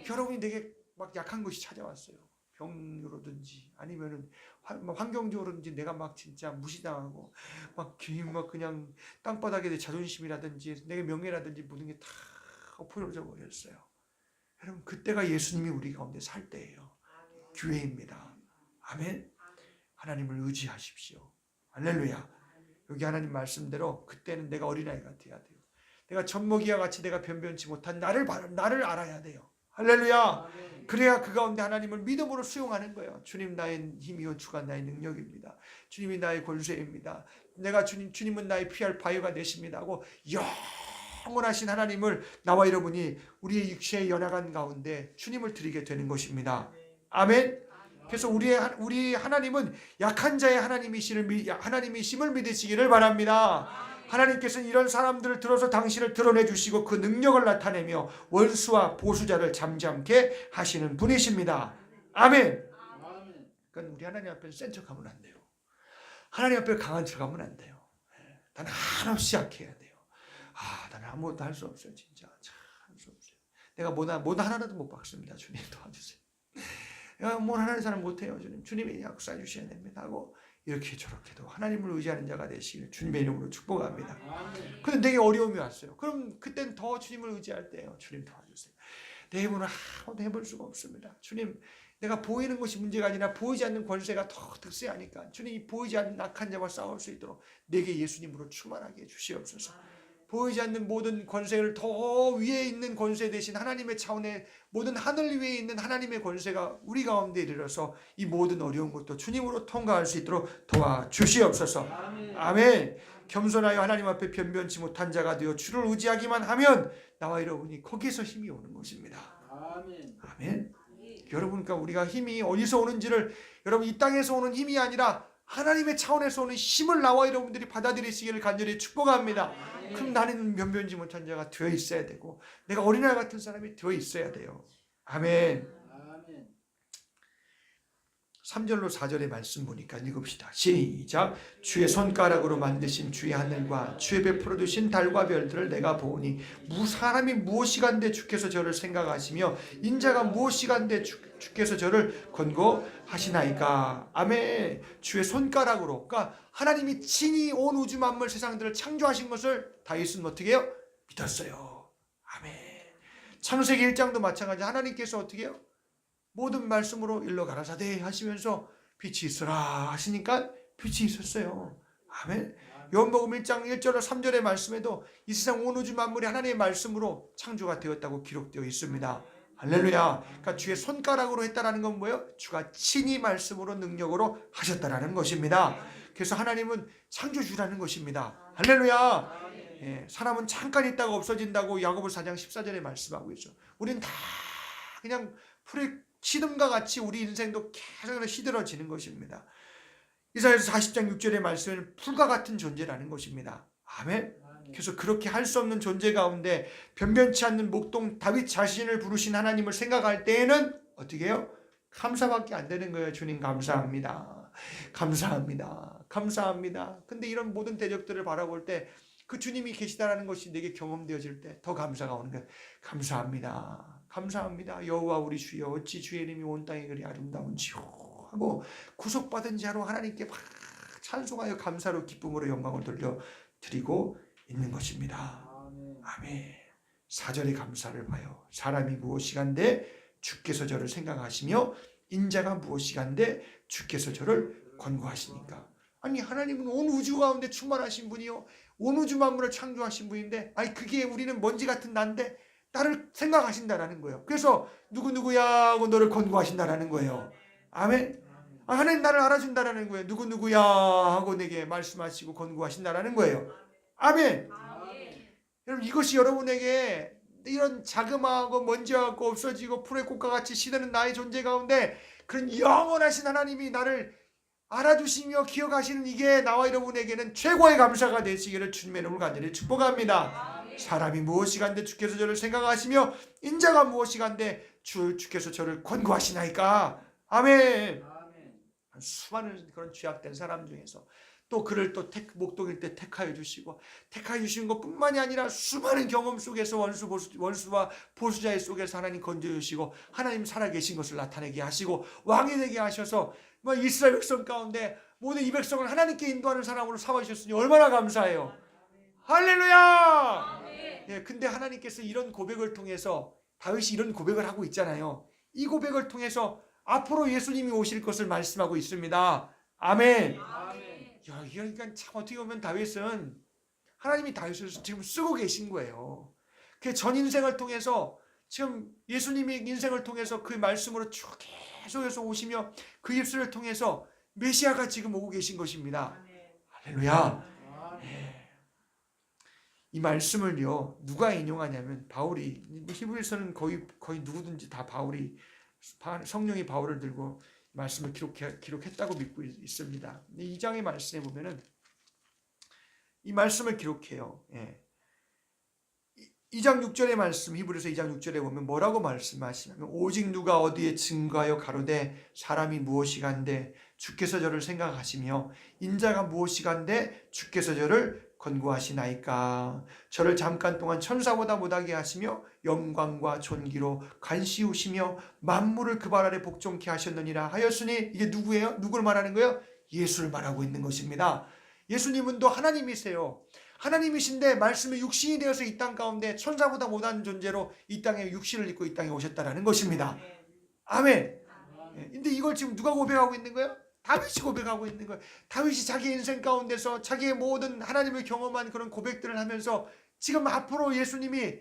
여러분이 내게 막 약한 것이 찾아왔어요. 병으로든지 아니면은 환경적으로든지 내가 막 진짜 무시당하고 막 그냥 땅바닥에 내 자존심이라든지 내 명예라든지 모든 게 다 엎어져 버렸어요. 여러분 그때가 예수님이 우리 가운데 살 때예요. 기회입니다. 아멘. 하나님을 의지하십시오. 할렐루야. 여기 하나님 말씀대로 그때는 내가 어린아이 같아야 돼요. 내가 젖먹이와 같이 내가 변변치 못한 나를 알아야 돼요. 할렐루야. 그래야 그 가운데 하나님을 믿음으로 수용하는 거예요. 주님 나의 힘이요 주가 나의 능력입니다. 주님이 나의 권세입니다. 내가 주님은 나의 피할 바위가 되십니다 하고 영원하신 하나님을 나와 여러분이 우리의 육체의 연약한 가운데 주님을 드리게 되는 것입니다. 아멘. 그래서 우리 하나님은 약한 자의 하나님이심을 믿으시기를 바랍니다. 하나님께서는 이런 사람들을 들어서 당신을 드러내 주시고 그 능력을 나타내며 원수와 보수자를 잠잠케 하시는 분이십니다. 아멘. 그러니까 우리 하나님 앞에 센 척하면 안 돼요. 하나님 앞에 강한 척하면 안 돼요. 나는 한없이 약해야 돼요. 나는 아무것도 할 수 없어요. 진짜 할 수 없어요. 내가 뭐 하나라도 못 박습니다. 주님 도와주세요. 내가 뭘 하는 사람 못해요. 주님이 역사해 주셔야 됩니다 하고 이렇게 저렇게도 하나님을 의지하는 자가 되시길 주님의 이름으로 축복합니다. 그런데 내게 어려움이 왔어요. 그럼 그땐 더 주님을 의지할 때예요. 주님 도와주세요. 내 힘으로 아무도 해볼 수가 없습니다. 주님, 내가 보이는 것이 문제가 아니라 보이지 않는 권세가 더 득세하니까 주님, 이 보이지 않는 악한 자와 싸울 수 있도록 내게 예수님으로 충만하게 해주시옵소서. 보이지 않는 모든 권세를 더 위에 있는 권세 대신 하나님의 차원의 모든 하늘 위에 있는 하나님의 권세가 우리 가운데 이르러서 이 모든 어려운 것도 주님으로 통과할 수 있도록 도와주시옵소서. 아멘. 겸손하여 하나님 앞에 변변치 못한 자가 되어 주를 의지하기만 하면 나와 여러분이 거기에서 힘이 오는 것입니다. 아멘. 여러분, 그러니까 우리가 힘이 어디서 오는지를, 여러분, 이 땅에서 오는 힘이 아니라 하나님의 차원에서 오는 힘을 나와 여러분들이 받아들이시기를 간절히 축복합니다. 그럼 나는 변변치 못한 자가 되어 있어야 되고 내가 어린아이 같은 사람이 되어 있어야 돼요. 아멘. 3절로 4절의 말씀 보니까 읽읍시다. 시작. 주의 손가락으로 만드신 주의 하늘과 주의 베풀어 두신 달과 별들을 내가 보니 사람이 무엇이간데 주께서 저를 생각하시며 인자가 무엇이간데 주께서 저를 권고하시나이까. 아멘. 주의 손가락으로, 그러니까 하나님이 친히 온 우주 만물 세상들을 창조하신 것을 다윗은 어떻게 해요? 믿었어요. 아멘. 창세기 1장도 마찬가지. 하나님께서 어떻게 해요? 모든 말씀으로 일러 가라사대 하시면서 빛이 있으라 하시니까 빛이 있었어요. 아멘. 요한복음 1장 1절로 3절의 말씀에도 이 세상 온 우주 만물이 하나님의 말씀으로 창조가 되었다고 기록되어 있습니다. 할렐루야. 그러니까 주의 손가락으로 했다라는 건 뭐예요? 주가 친히 말씀으로 능력으로 하셨다라는 것입니다. 그래서 하나님은 창조주라는 것입니다. 할렐루야. 사람은 잠깐 있다가 없어진다고 야고보서 4장 14절에 말씀하고 있죠. 우리는 다 그냥 풀의 시듬과 같이 우리 인생도 계속 시들어지는 것입니다. 이사야서 40장 6절의 말씀은 풀과 같은 존재라는 것입니다. 아멘. 그래서 그렇게 할 수 없는 존재 가운데 변변치 않는 목동 다윗 자신을 부르신 하나님을 생각할 때에는 어떻게 해요? 감사밖에 안 되는 거예요. 주님 감사합니다. 감사합니다. 감사합니다. 근데 이런 모든 대적들을 바라볼 때 그 주님이 계시다라는 것이 내게 경험되어질 때 더 감사가 오는 거예요. 감사합니다. 감사합니다. 여호와 우리 주여 어찌 주의 이름이 온 땅에 그리 아름다운지요 하고 구속받은 자로 하나님께 막 찬송하여 감사로 기쁨으로 영광을 돌려드리고 있는 것입니다. 아멘. 4절의 감사를 봐요. 사람이 무엇이간데 주께서 저를 생각하시며 인자가 무엇이간데 주께서 저를 권고하시니까. 아니, 하나님은 온 우주 가운데 충만하신 분이요, 온 우주 만물을 창조하신 분인데, 아니 그게 우리는 먼지 같은 난데 나를 생각하신다라는 거예요. 그래서 누구누구야 하고 너를 권고하신다라는 거예요. 아멘. 하나님 나를 알아준다라는 거예요. 누구누구야 하고 내게 말씀하시고 권고하신다라는 거예요. 아멘. 여러분, 이것이 여러분에게 이런 자그마하고 먼지하고 없어지고 풀의 꽃과 같이 시드는 나의 존재 가운데 그런 영원하신 하나님이 나를 알아주시며 기억하시는 이게 나와 여러분에게는 최고의 감사가 되시기를 주님의 이름으로 간절히 축복합니다. 사람이 무엇이간데 주께서 저를 생각하시며 인자가 무엇이간데 주께서 저를 권고하시나이까. 아멘. 수많은 그런 죄악된 사람 중에서 또 그를 또 목동일 때 택하여 주시고 택하여 주신 것뿐만이 아니라 수많은 경험 속에서 원수와 보수자의 속에서 하나님 건져주시고 하나님 살아계신 것을 나타내게 하시고 왕이 되게 하셔서 이스라엘 백성 가운데 모든 이 백성을 하나님께 인도하는 사람으로 삼아주셨으니 얼마나 감사해요. 할렐루야. 근데 하나님께서 이런 고백을 통해서 다윗이 이런 고백을 하고 있잖아요. 이 고백을 통해서 앞으로 예수님이 오실 것을 말씀하고 있습니다. 아멘. 그러니까 참 어떻게 보면 다윗은 하나님이 다윗을 지금 쓰고 계신 거예요. 그 전 인생을 통해서 지금 예수님이 인생을 통해서 그 말씀으로 쭉 계속해서 오시며 그 입술을 통해서 메시아가 지금 오고 계신 것입니다. 할렐루야. 이 말씀을요 누가 인용하냐면 바울이, 히브리서는 거의 누구든지 다 바울이, 성령이 바울을 들고 말씀을 기록했다고 믿고 있습니다. 2장의 말씀에 보면은 이 말씀을 기록해요. 2장 6절의 말씀, 히브리서 2장 6절에 보면 뭐라고 말씀하시냐면 오직 누가 어디에 증거하여 가로되 사람이 무엇이간데 주께서 저를 생각하시며 인자가 무엇이간데 주께서 저를 권고하시나이까. 저를 잠깐 동안 천사보다 못하게 하시며 영광과 존귀로 간시우시며 만물을 그 발 아래 복종케 하셨느니라 하였으니, 이게 누구예요? 누구를 말하는 거예요? 예수를 말하고 있는 것입니다. 예수님은 또 하나님이세요. 하나님이신데 말씀이 육신이 되어서 이 땅 가운데 천사보다 못한 존재로 이 땅에 육신을 입고 이 땅에 오셨다라는 것입니다. 아멘. 근데 이걸 지금 누가 고백하고 있는 거예요? 다윗이 고백하고 있는 거예요. 다윗이 자기 인생 가운데서 자기의 모든 하나님을 경험한 그런 고백들을 하면서 지금 앞으로 예수님이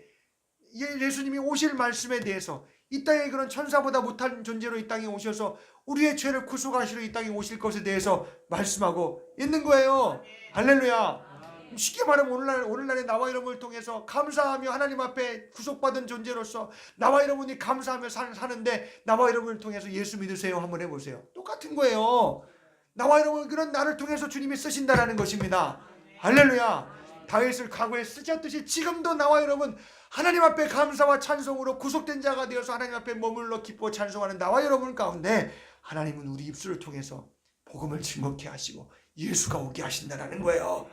오실 말씀에 대해서 이 땅에 그런 천사보다 못한 존재로 이 땅에 오셔서 우리의 죄를 구속하시러 이 땅에 오실 것에 대해서 말씀하고 있는 거예요. 할렐루야. 쉽게 말하면 오늘날의 나와 여러분을 통해서 감사하며 하나님 앞에 구속받은 존재로서 나와 여러분이 감사하며 사는데, 나와 여러분을 통해서 예수 믿으세요 한번 해보세요. 똑같은 거예요. 나와 여러분, 그런 나를 통해서 주님이 쓰신다라는 것입니다. 할렐루야. 다윗을 과거에 쓰셨듯이 지금도 나와 여러분 하나님 앞에 감사와 찬송으로 구속된 자가 되어서 하나님 앞에 머물러 기뻐 찬송하는 나와 여러분 가운데 하나님은 우리 입술을 통해서 복음을 증거케 하시고 예수가 오게 하신다라는 거예요.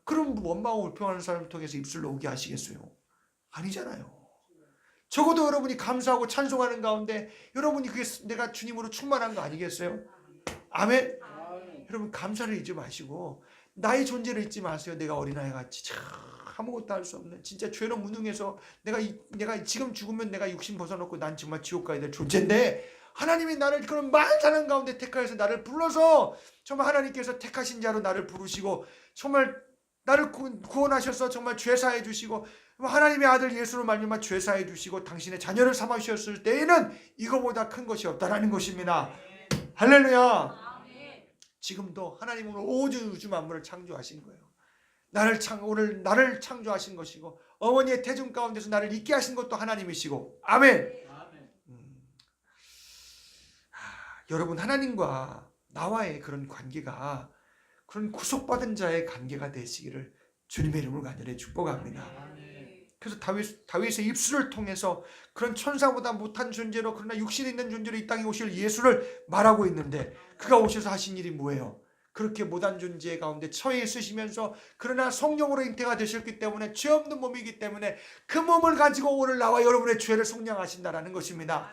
그럼 원망하고 불평하는 사람을 통해서 입술로 오게 하시겠어요? 아니잖아요. 적어도 여러분이 감사하고 찬송하는 가운데 여러분이 그게 내가 주님으로 충만한 거 아니겠어요? 아멘. 여러분 감사를 잊지 마시고 나의 존재를 잊지 마세요. 내가 어린아이 같이 참 아무것도 할 수 없는, 진짜 죄로 무능해서 내가 지금 죽으면 내가 육신 벗어놓고 난 정말 지옥 가야 될 존재인데, 하나님이 나를 그런 만사는 가운데 택하여서 나를 불러서 정말 하나님께서 택하신 자로 나를 부르시고 정말 나를 구원하셔서 정말 죄사해 주시고 하나님의 아들 예수로 말미암아 죄사해 주시고 당신의 자녀를 삼아 주셨을 때에는 이거보다 큰 것이 없다라는 것입니다. 할렐루야. 지금도 하나님은 온 우주 만물을 창조하신 거예요. 오늘 나를 창조하신 것이고 어머니의 태중 가운데서 나를 있게 하신 것도 하나님이시고. 아멘. 여러분, 하나님과 나와의 그런 관계가 그런 구속받은 자의 관계가 되시기를 주님의 이름으로 간절히 축복합니다. 그래서 다윗의 입술을 통해서 그런 천사보다 못한 존재로, 그러나 육신에 있는 존재로 이 땅에 오실 예수를 말하고 있는데, 그가 오셔서 하신 일이 뭐예요? 그렇게 못한 존재 가운데 처해 있으시면서 그러나 성령으로 잉태가 되셨기 때문에 죄 없는 몸이기 때문에 그 몸을 가지고 오늘 나와 여러분의 죄를 속량하신다라는 것입니다.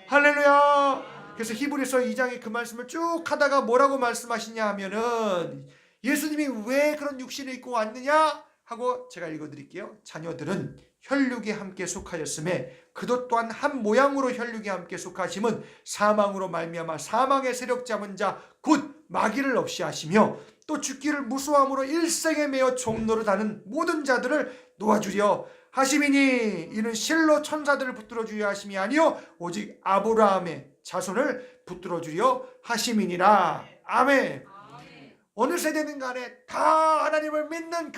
할렐루야. 그래서 히브리서 2장에 그 말씀을 쭉 하다가 뭐라고 말씀하시냐 하면은, 예수님이 왜 그런 육신을 입고 왔느냐 하고 제가 읽어드릴게요. 자녀들은 혈육에 함께 속하였음에 그도 또한 한 모양으로 혈육에 함께 속하심은 사망으로 말미암아 사망의 세력 잡은 자 곧 마귀를 없이 하시며 또 죽기를 무수함으로 일생에 매어 종노릇하는 모든 자들을 놓아주려 하심이니, 이는 실로 천사들을 붙들어 주려 하심이 아니요 오직 아브라함의 자손을 붙들어 주려 하심이니라. 아멘. 어느 세대든 간에 다 하나님을 믿는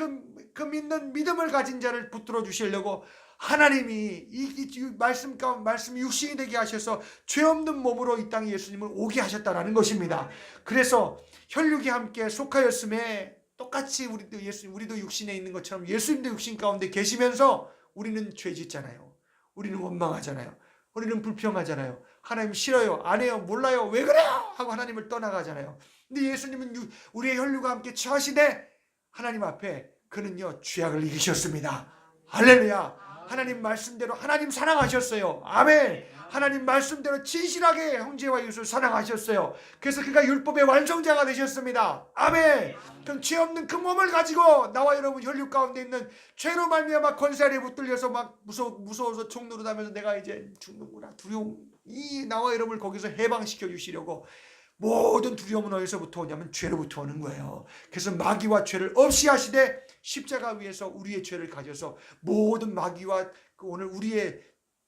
그 믿는 믿음을 가진 자를 붙들어 주시려고 하나님이 이 말씀이 육신이 되게 하셔서 죄 없는 몸으로 이 땅에 예수님을 오게 하셨다라는 것입니다. 그래서 혈육이 함께 속하였음에 똑같이 우리도 육신에 있는 것처럼 예수님도 육신 가운데 계시면서 우리는 죄 짓잖아요. 우리는 원망하잖아요. 우리는 불평하잖아요. 하나님 싫어요, 안 해요, 몰라요, 왜 그래요 하고 하나님을 떠나가잖아요. 근데 예수님은 우리의 혈육과 함께 처하시되 하나님 앞에 그는요 죄악을 이기셨습니다. 할렐루야. 하나님 말씀대로 하나님 사랑하셨어요. 아멘. 하나님 말씀대로 진실하게 형제와 이웃을 사랑하셨어요. 그래서 그가 율법의 완성자가 되셨습니다. 아멘. 그럼 죄 없는 그 몸을 가지고 나와 여러분 혈육 가운데 있는 죄로 말미암아 권세 아래 붙들려서 막 무서워서 종노릇하면서 내가 이제 죽는구나, 두려움, 이 나와 여러분을 거기서 해방시켜 주시려고 모든 두려움은 어디서부터 오냐면 죄로부터 오는 거예요. 그래서 마귀와 죄를 없이 하시되 십자가 위에서 우리의 죄를 가져서 모든 마귀와 오늘 우리의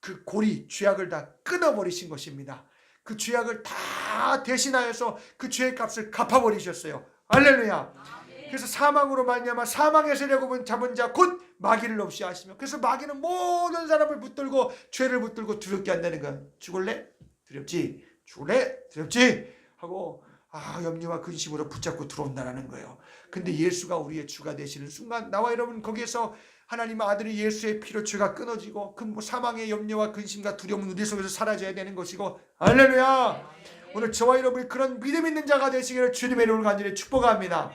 그 고리, 죄악을 다 끊어버리신 것입니다. 그 죄악을 다 대신하여서 그 죄의 값을 갚아버리셨어요. 할렐루야. 그래서 사망으로 말미암아 사망의 세력을 잡은 자 곧 마귀를 없이 하시며, 그래서 마귀는 모든 사람을 붙들고 죄를 붙들고 두렵게 한다는 거야. 죽을래? 두렵지. 죽을래? 두렵지. 하고 염려와 근심으로 붙잡고 들어온다는 거예요. 근데 예수가 우리의 주가 되시는 순간 나와 여러분 거기에서 하나님 아들이 예수의 피로 죄가 끊어지고 그 사망의 염려와 근심과 두려움은 우리 속에서 사라져야 되는 것이고, 할렐루야. 오늘 저와 여러분이 그런 믿음 있는 자가 되시기를 주님의 이름으로 간절히 축복합니다.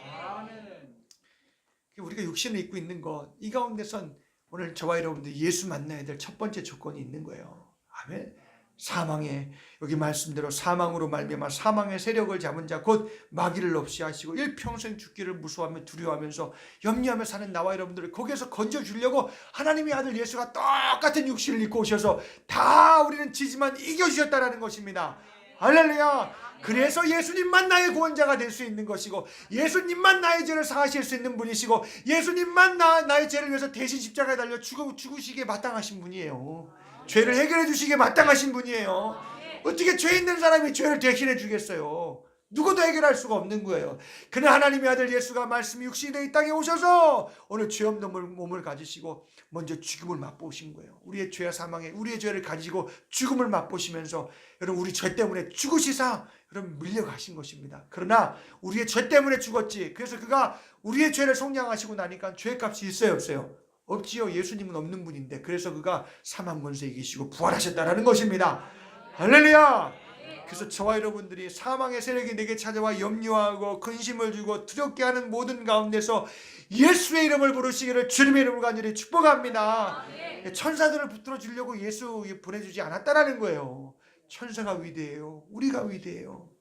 우리가 육신을 입고 있는 것, 이 가운데선 오늘 저와 여러분들 예수 만나야 될 첫 번째 조건이 있는 거예요. 아멘. 사망의, 여기 말씀대로 사망으로 말미암아 사망의 세력을 잡은 자 곧 마귀를 없이 하시고 일평생 죽기를 무서워하며 두려워하면서 염려하며 사는 나와 여러분들을 거기에서 건져주려고 하나님의 아들 예수가 똑같은 육신을 입고 오셔서 다 우리는 지지만 이겨주셨다는 것입니다. 할렐루야. 그래서 예수님만 나의 구원자가 될 수 있는 것이고, 예수님만 나의 죄를 사하실 수 있는 분이시고, 예수님만 나의 죄를 위해서 대신 십자가에 달려 죽으시기에 마땅하신 분이에요. 죄를 해결해 주시기에 마땅하신 분이에요. 어떻게 죄 있는 사람이 죄를 대신해 주겠어요? 누구도 해결할 수가 없는 거예요. 그는 하나님의 아들 예수가 말씀이 육신이 되어 이 땅에 오셔서 오늘 죄 없는 몸을 가지시고 먼저 죽음을 맛보신 거예요. 우리의 죄와 사망에 우리의 죄를 가지고 죽음을 맛보시면서 여러분 우리 죄 때문에 죽으시사 여러분 밀려가신 것입니다. 그러나 우리의 죄 때문에 죽었지. 그래서 그가 우리의 죄를 속량하시고 나니까 죄값이 있어요, 없어요? 없지요. 예수님은 없는 분인데 그래서 그가 사망 권세에 계시고 부활하셨다는 것입니다. 할렐루야. 그래서 저와 여러분들이 사망의 세력이 내게 찾아와 염려하고 근심을 주고 두렵게 하는 모든 가운데서 예수의 이름을 부르시기를 주님의 이름으로 간절히 축복합니다. 천사들을 붙들어 주려고 예수 보내주지 않았다라는 거예요. 천사가 위대해요. 우리가 위대해요.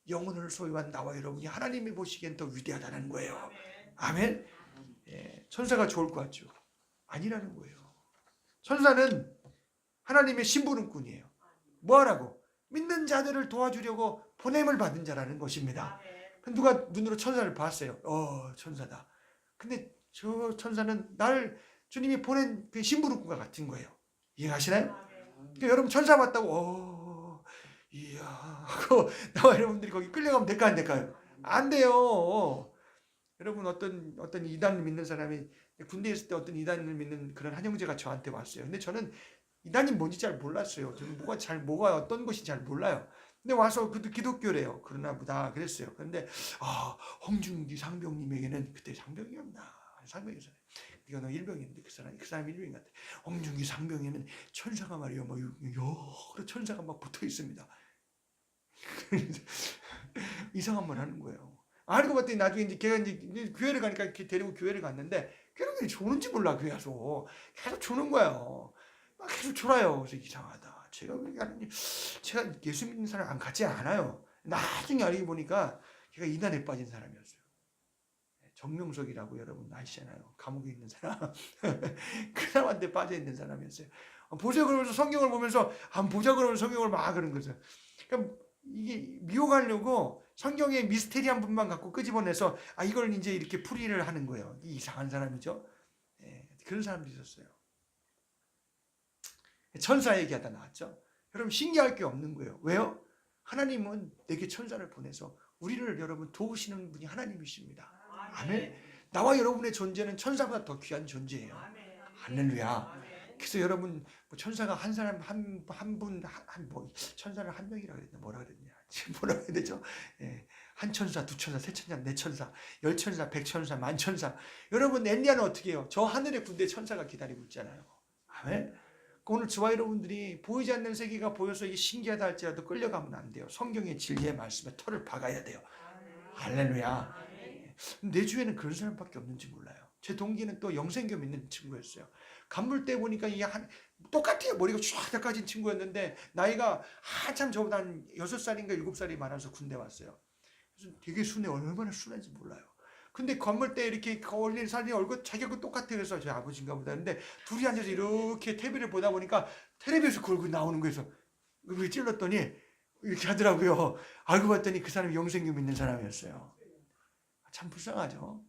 영혼을 소유한 나와 여러분이 하나님이 보시기엔 더 위대하다는 거예요. 아멘. 천사가 좋을 것 같죠? 아니라는 거예요. 천사는 하나님의 심부름꾼이에요. 뭐하라고? 믿는 자들을 도와주려고 보냄을 받은 자라는 것입니다. 누가 눈으로 천사를 봤어요. 천사다. 근데 저 천사는 나를 주님이 보낸 그 심부름꾼과 같은 거예요. 이해하시나요? 그러니까 여러분 천사 봤다고 이야 하고 나와 여러분들이 거기 끌려가면 될까 안 될까요? 안 돼요. 여러분 어떤 이단을 믿는 사람이 군대에 있을 때 어떤 이단을 믿는 그런 한 형제가 저한테 왔어요. 근데 저는 이단이 뭔지 잘 몰랐어요. 저는 뭐가 어떤 것인지 잘 몰라요. 근데 와서 그도 기독교래요. 그러나 보다 그랬어요. 그런데 홍준기 상병님에게는 그때 상병이었나? 상병이었어요. 네가 너 일병이었는데 그 사람 일병인 것 같아. 홍준기 상병에는 천사가 말이요, 여러 천사가 막 붙어 있습니다. 이상한 말 하는 거예요. 알고 봤더니 나중에 이제 걔가 이제 교회를 가니까 데리고 교회를 갔는데 걔는 조는지 몰라. 교회 가서 계속 조는 거예요. 막 계속 졸아요. 그래서 이상하다. 제가 예수 믿는 사람 안 같지 않아요. 나중에 알고 보니까 걔가 이단에 빠진 사람이었어요. 정명석이라고 여러분 아시잖아요. 감옥에 있는 사람. 그 사람한테 빠져 있는 사람이었어요. 보자 그러면서 성경을 보면서 안 보자 그러면서 성경을 막 그런 거죠. 그러니까 이게 미혹하려고 성경의 미스테리한 부분만 갖고 끄집어내서 이걸 이제 이렇게 풀이를 하는 거예요. 이상한 사람이죠. 그런 사람도 있었어요. 천사 얘기하다 나왔죠. 여러분 신기할 게 없는 거예요. 왜요? 하나님은 내게 천사를 보내서 우리를 여러분 도우시는 분이 하나님이십니다. 아멘. 나와 여러분의 존재는 천사보다 더 귀한 존재예요. 할렐루야. 그래서 여러분 천사가 한 사람 천사를 한 명이라고 그랬나 뭐라 그랬냐 뭐라 해야 되죠? 한 천사, 두 천사, 세 천사, 네 천사, 열 천사, 백 천사, 만 천사. 여러분 엘리야는 어떻게 해요? 저 하늘의 군대 천사가 기다리고 있잖아요. 아멘. 오늘 저와 여러분들이 보이지 않는 세계가 보여서 이게 신기하다 할지라도 끌려가면 안 돼요. 성경의 진리의 말씀에 털을 박아야 돼요. 할렐루야. 내 주위에는 그런 사람밖에 없는지 몰라요. 제 동기는 또 영생교 믿는 친구였어요. 간물 때 보니까 이게 똑같아요. 머리가 쫙 까진 친구였는데 나이가 한참 저보다 한 6살인가 7살이 많아서 군대 왔어요. 그래서 되게 순해. 얼마나 순한지 몰라요. 근데 건물 때 이렇게 올린 사람이 얼굴 자기 얼굴 똑같아. 그래서 제 아버지인가 보다 했는데 둘이 앉아서 이렇게 TV를 보다 보니까 텔레비에서 그 얼굴이 나오는 거에서 그걸 찔렀더니 이렇게 하더라고요. 알고 봤더니 그 사람이 영생교 믿는 사람이었어요. 참 불쌍하죠.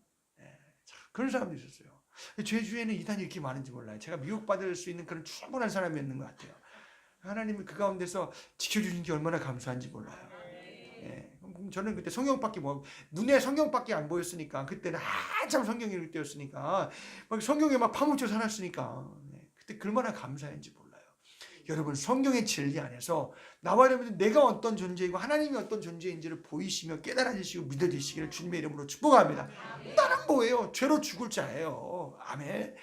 그런 사람도 있었어요. 제 주위에는 이단이 이렇게 많은지 몰라요. 제가 미혹받을 수 있는 그런 충분한 사람이었는 것 같아요. 하나님이 그 가운데서 지켜주신 게 얼마나 감사한지 몰라요. 예. 저는 그때 성경밖에 눈에 성경밖에 안 보였으니까, 그때는 한참 성경을 띄었으니까, 막 성경에 막 파묻혀 살았으니까, 그때 얼마나 감사한지 몰라요. 여러분, 성경의 진리 안에서 나와 여러분들 내가 어떤 존재이고 하나님이 어떤 존재인지를 보이시며 깨달아지시고 믿어지시기를 주님의 이름으로 축복합니다. 나는 뭐예요? 죄로 죽을 자예요. 아멘.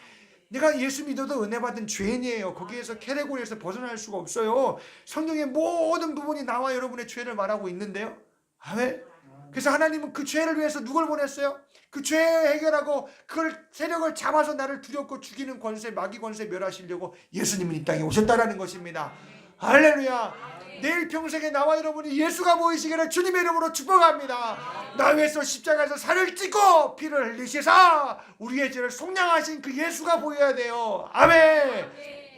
내가 예수 믿어도 은혜 받은 죄인이에요. 거기에서 캐테고리에서 벗어날 수가 없어요. 성경의 모든 부분이 나와 여러분의 죄를 말하고 있는데요. 아멘. 그래서 하나님은 그 죄를 위해서 누굴 보냈어요? 그 죄 해결하고 그걸 세력을 잡아서 나를 두렵고 죽이는 권세, 마귀 권세 멸하시려고 예수님은 이 땅에 오셨다라는 것입니다. 할렐루야. 내일 평생에 나와 여러분이 예수가 보이시기를 주님의 이름으로 축복합니다. 나 위해서 십자가에서 살을 찢고 피를 흘리시사 우리의 죄를 속량하신 그 예수가 보여야 돼요. 아멘.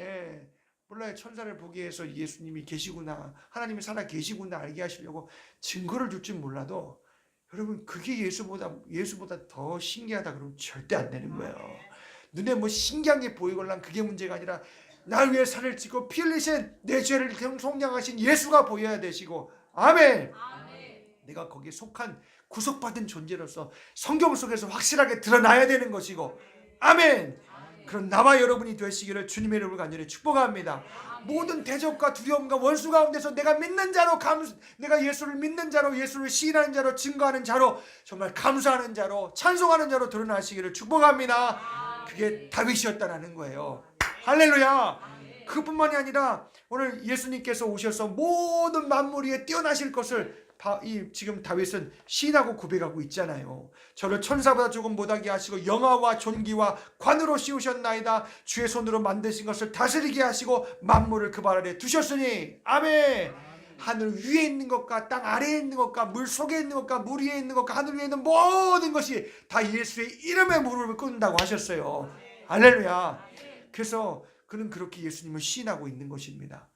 예. 몰라요. 천사를 보기 위해서 예수님이 계시구나, 하나님이 살아 계시구나 알게 하시려고 증거를 줄지 몰라도, 여러분 그게 예수보다 더 신기하다 그러면 절대 안 되는 거예요. 눈에 뭐 신기한 게 보이걸랑 그게 문제가 아니라 날 위해 살을 찢고 피 흘리신 내 죄를 속량하신 예수가 보여야 되시고, 아멘. 내가 거기에 속한 구속받은 존재로서 성경 속에서 확실하게 드러나야 되는 것이고, 아멘. 그런 나와 여러분이 되시기를 주님의 이름으로 간절히 축복합니다. 모든 대적과 두려움과 원수 가운데서 내가 믿는 자로 내가 예수를 믿는 자로, 예수를 시인하는 자로, 증거하는 자로, 정말 감사하는 자로, 찬송하는 자로 드러나시기를 축복합니다. 그게 다윗이었다라는 거예요. 할렐루야. 그뿐만이 아니라 오늘 예수님께서 오셔서 모든 만물 위에 뛰어나실 것을 지금 다윗은 시인하고 고백하고 있잖아요. 저를 천사보다 조금 못하게 하시고 영화와 존귀와 관으로 씌우셨나이다. 주의 손으로 만드신 것을 다스리게 하시고 만물을 그 발 아래 두셨으니, 아멘. 하늘 위에 있는 것과 땅 아래에 있는 것과 물 속에 있는 것과 물 위에 있는 것과 하늘 위에 있는 모든 것이 다 예수의 이름에 무릎을 꿇는다고 하셨어요. 할렐루야. 그래서 그는 그렇게 예수님을 시인하고 있는 것입니다.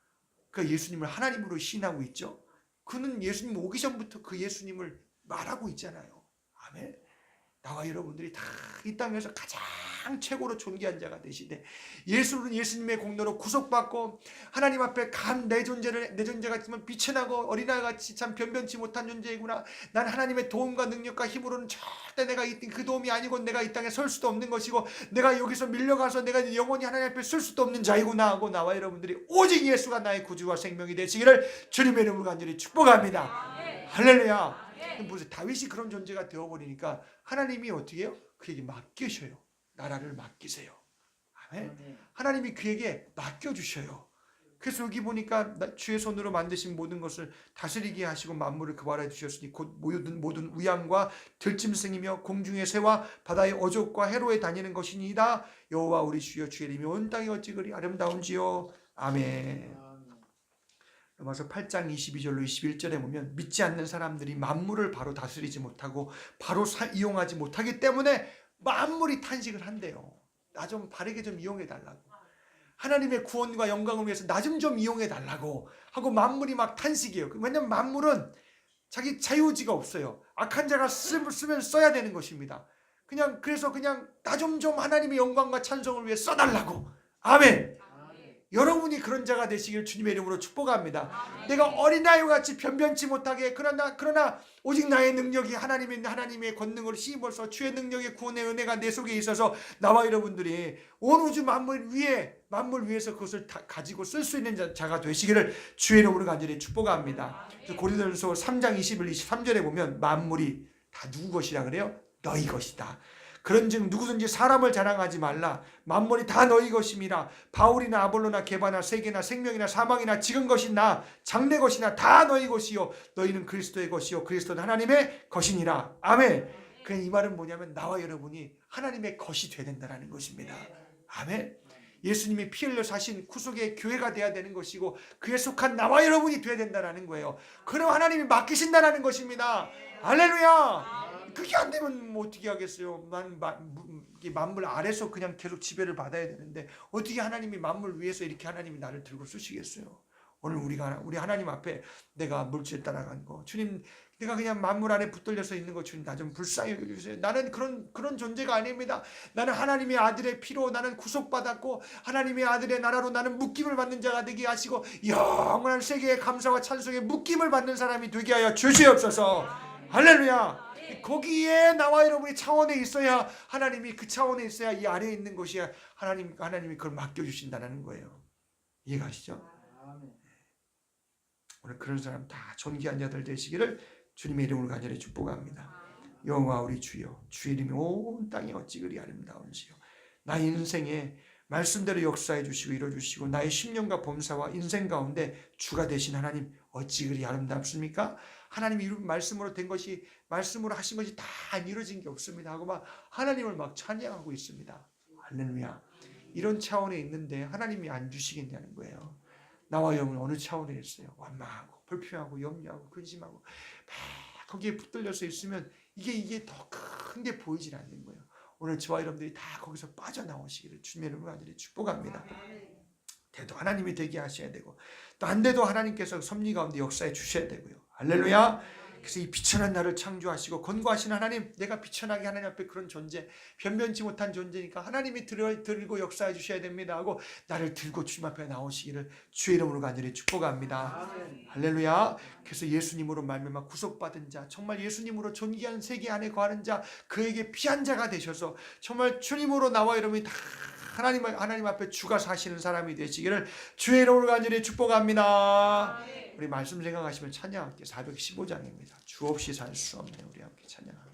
그 예수님을 하나님으로 시인하고 있죠. 그는 예수님 오기 전부터 그 예수님을 말하고 있잖아요. 아멘. 나와 여러분들이 다 이 땅에서 가장 최고로 존귀한 자가 되시되, 예수는 예수님의 공로로 구속받고 하나님 앞에 내 존재가 있으면 빛이 나고 어린아이같이 참 변변치 못한 존재이구나. 난 하나님의 도움과 능력과 힘으로는 절대 내가 그 도움이 아니고 내가 이 땅에 설 수도 없는 것이고, 내가 여기서 밀려가서 내가 영원히 하나님 앞에 설 수도 없는 자이구나 하고 나와 여러분들이 오직 예수가 나의 구주와 생명이 되시기를 주님의 이름으로 간절히 축복합니다. 할렐루야. 보세요. 다윗이 그런 존재가 되어버리니까 하나님이 어떻게 해요? 그에게 맡기셔요. 나라를 맡기세요. 아멘. 하나님이 그에게 맡겨주셔요. 그래서 여기 보니까 주의 손으로 만드신 모든 것을 다스리게 하시고 만물을 그 발에 두셨으니 곧 모든 우양과 들짐승이며 공중의 새와 바다의 어족과 해로에 다니는 것이니이다. 여호와 우리 주여, 주의 이름이 온 땅에 어찌 그리 아름다운지요. 아멘. 로마서 8장 22절로 21절에 보면 믿지 않는 사람들이 만물을 바로 다스리지 못하고 바로 이용하지 못하기 때문에 만물이 탄식을 한대요. 나 좀 바르게 좀 이용해 달라고, 하나님의 구원과 영광을 위해서 나 좀 이용해 달라고 하고 만물이 막 탄식이에요. 왜냐하면 만물은 자기 자유의지가 없어요. 악한 자가 쓰면 써야 되는 것입니다. 그래서 나 좀 하나님의 영광과 찬송을 위해 써달라고. 아멘. 여러분이 그런 자가 되시길 주님의 이름으로 축복합니다. 내가 어린아이와 같이 변변치 못하게, 그러나 오직 나의 능력이 하나님의 권능으로 힘입어서 주의 능력의 구원의 은혜가 내 속에 있어서 나와 여러분들이 온 우주 만물 위에서 그것을 가지고 쓸 수 있는 자가 되시기를 주의 이름으로 간절히 축복합니다. 고린도전서 3장 21, 23절에 보면 만물이 다 누구 것이라 그래요? 너희 것이다. 그런즉 누구든지 사람을 자랑하지 말라. 만물이 다 너희 것임이라. 바울이나 아볼로나 게바나 세계나 생명이나 사망이나 지금 것이나 장래 것이나 다 너희 것이요 너희는 그리스도의 것이요 그리스도는 하나님의 것이니라. 아멘. 그냥 이 말은 뭐냐면 나와 여러분이 하나님의 것이 되어야 된다는 것입니다. 아멘. 예수님이 피 흘려 사신 구속의 교회가 되어야 되는 것이고 그에 속한 나와 여러분이 되어야 된다는 거예요. 그럼 하나님이 맡기신다는 것입니다. 할렐루야. 그게 안 되면 뭐 어떻게 하겠어요? 만물 아래서 그냥 계속 지배를 받아야 되는데 어떻게 하나님이 만물 위에서 이렇게 하나님이 나를 들고 쓰시겠어요? 오늘 우리 하나님 앞에 내가 물질 따라간 거, 주님 내가 그냥 만물 안에 붙들려서 있는 거 주님 나 좀 불쌍히 여겨주세요. 나는 그런 존재가 아닙니다. 나는 하나님의 아들의 피로 나는 구속받았고 하나님의 아들의 나라로 나는 묶임을 받는 자가 되게 하시고 영원한 세계의 감사와 찬송에 묶임을 받는 사람이 되게 하여 주시옵소서. 할렐루야. 거기에 나와 여러분이 차원에 있어야 하나님이 그 차원에 있어야 이 아래에 있는 것이 하나님이 그걸 맡겨주신다는 거예요. 이해가시죠? 오늘 그런 사람 다 존귀한 자들 되시기를 주님의 이름으로 간절히 축복합니다. 여호와 우리 주여, 주의 이름이 온 땅에 어찌 그리 아름다운지요. 나의 인생에 말씀대로 역사해 주시고 이루어 주시고 나의 10년과 범사와 인생 가운데 주가 되신 하나님 어찌 그리 아름답습니까? 하나님이 말씀으로 된 것이 말씀으로 하신 것이 다 안 이루어진 게 없습니다 하고 막 하나님을 막 찬양하고 있습니다. 할렐루야. 이런 차원에 있는데 하나님이 안 주시겠냐는 거예요. 나와 영은 어느 차원에 있어요? 완망하고 불평하고 염려하고 근심하고 막 거기에 붙들려서 있으면 이게 더 큰 게 보이질 않는 거예요. 오늘 저와 여러분들이 다 거기서 빠져나오시기를 주님의 이름으로 간절히 축복합니다. 돼도 하나님이 되게 하셔야 되고 또 안 돼도 하나님께서 섭리 가운데 역사해 주셔야 되고요. 할렐루야. 그래서 이 비천한 나를 창조하시고 권고하신 하나님, 내가 비천하게 하나님 앞에 그런 존재, 변변치 못한 존재니까 하나님이 들고 역사해 주셔야 됩니다 하고 나를 들고 주님 앞에 나오시기를 주의 이름으로 간절히 축복합니다. 아멘. 할렐루야. 그래서 예수님으로 말미암아 구속받은 자, 정말 예수님으로 존귀한 세계 안에 거하는 자, 그에게 피한 자가 되셔서 정말 주님으로 나와 여러분이 다 하나님 앞에 주가 사시는 사람이 되시기를 주의 이름으로 간절히 축복합니다. 우리 말씀 생각하시면 찬양할게요. 415장입니다. 주 없이 살 수 없네. 우리 함께 찬양합니다.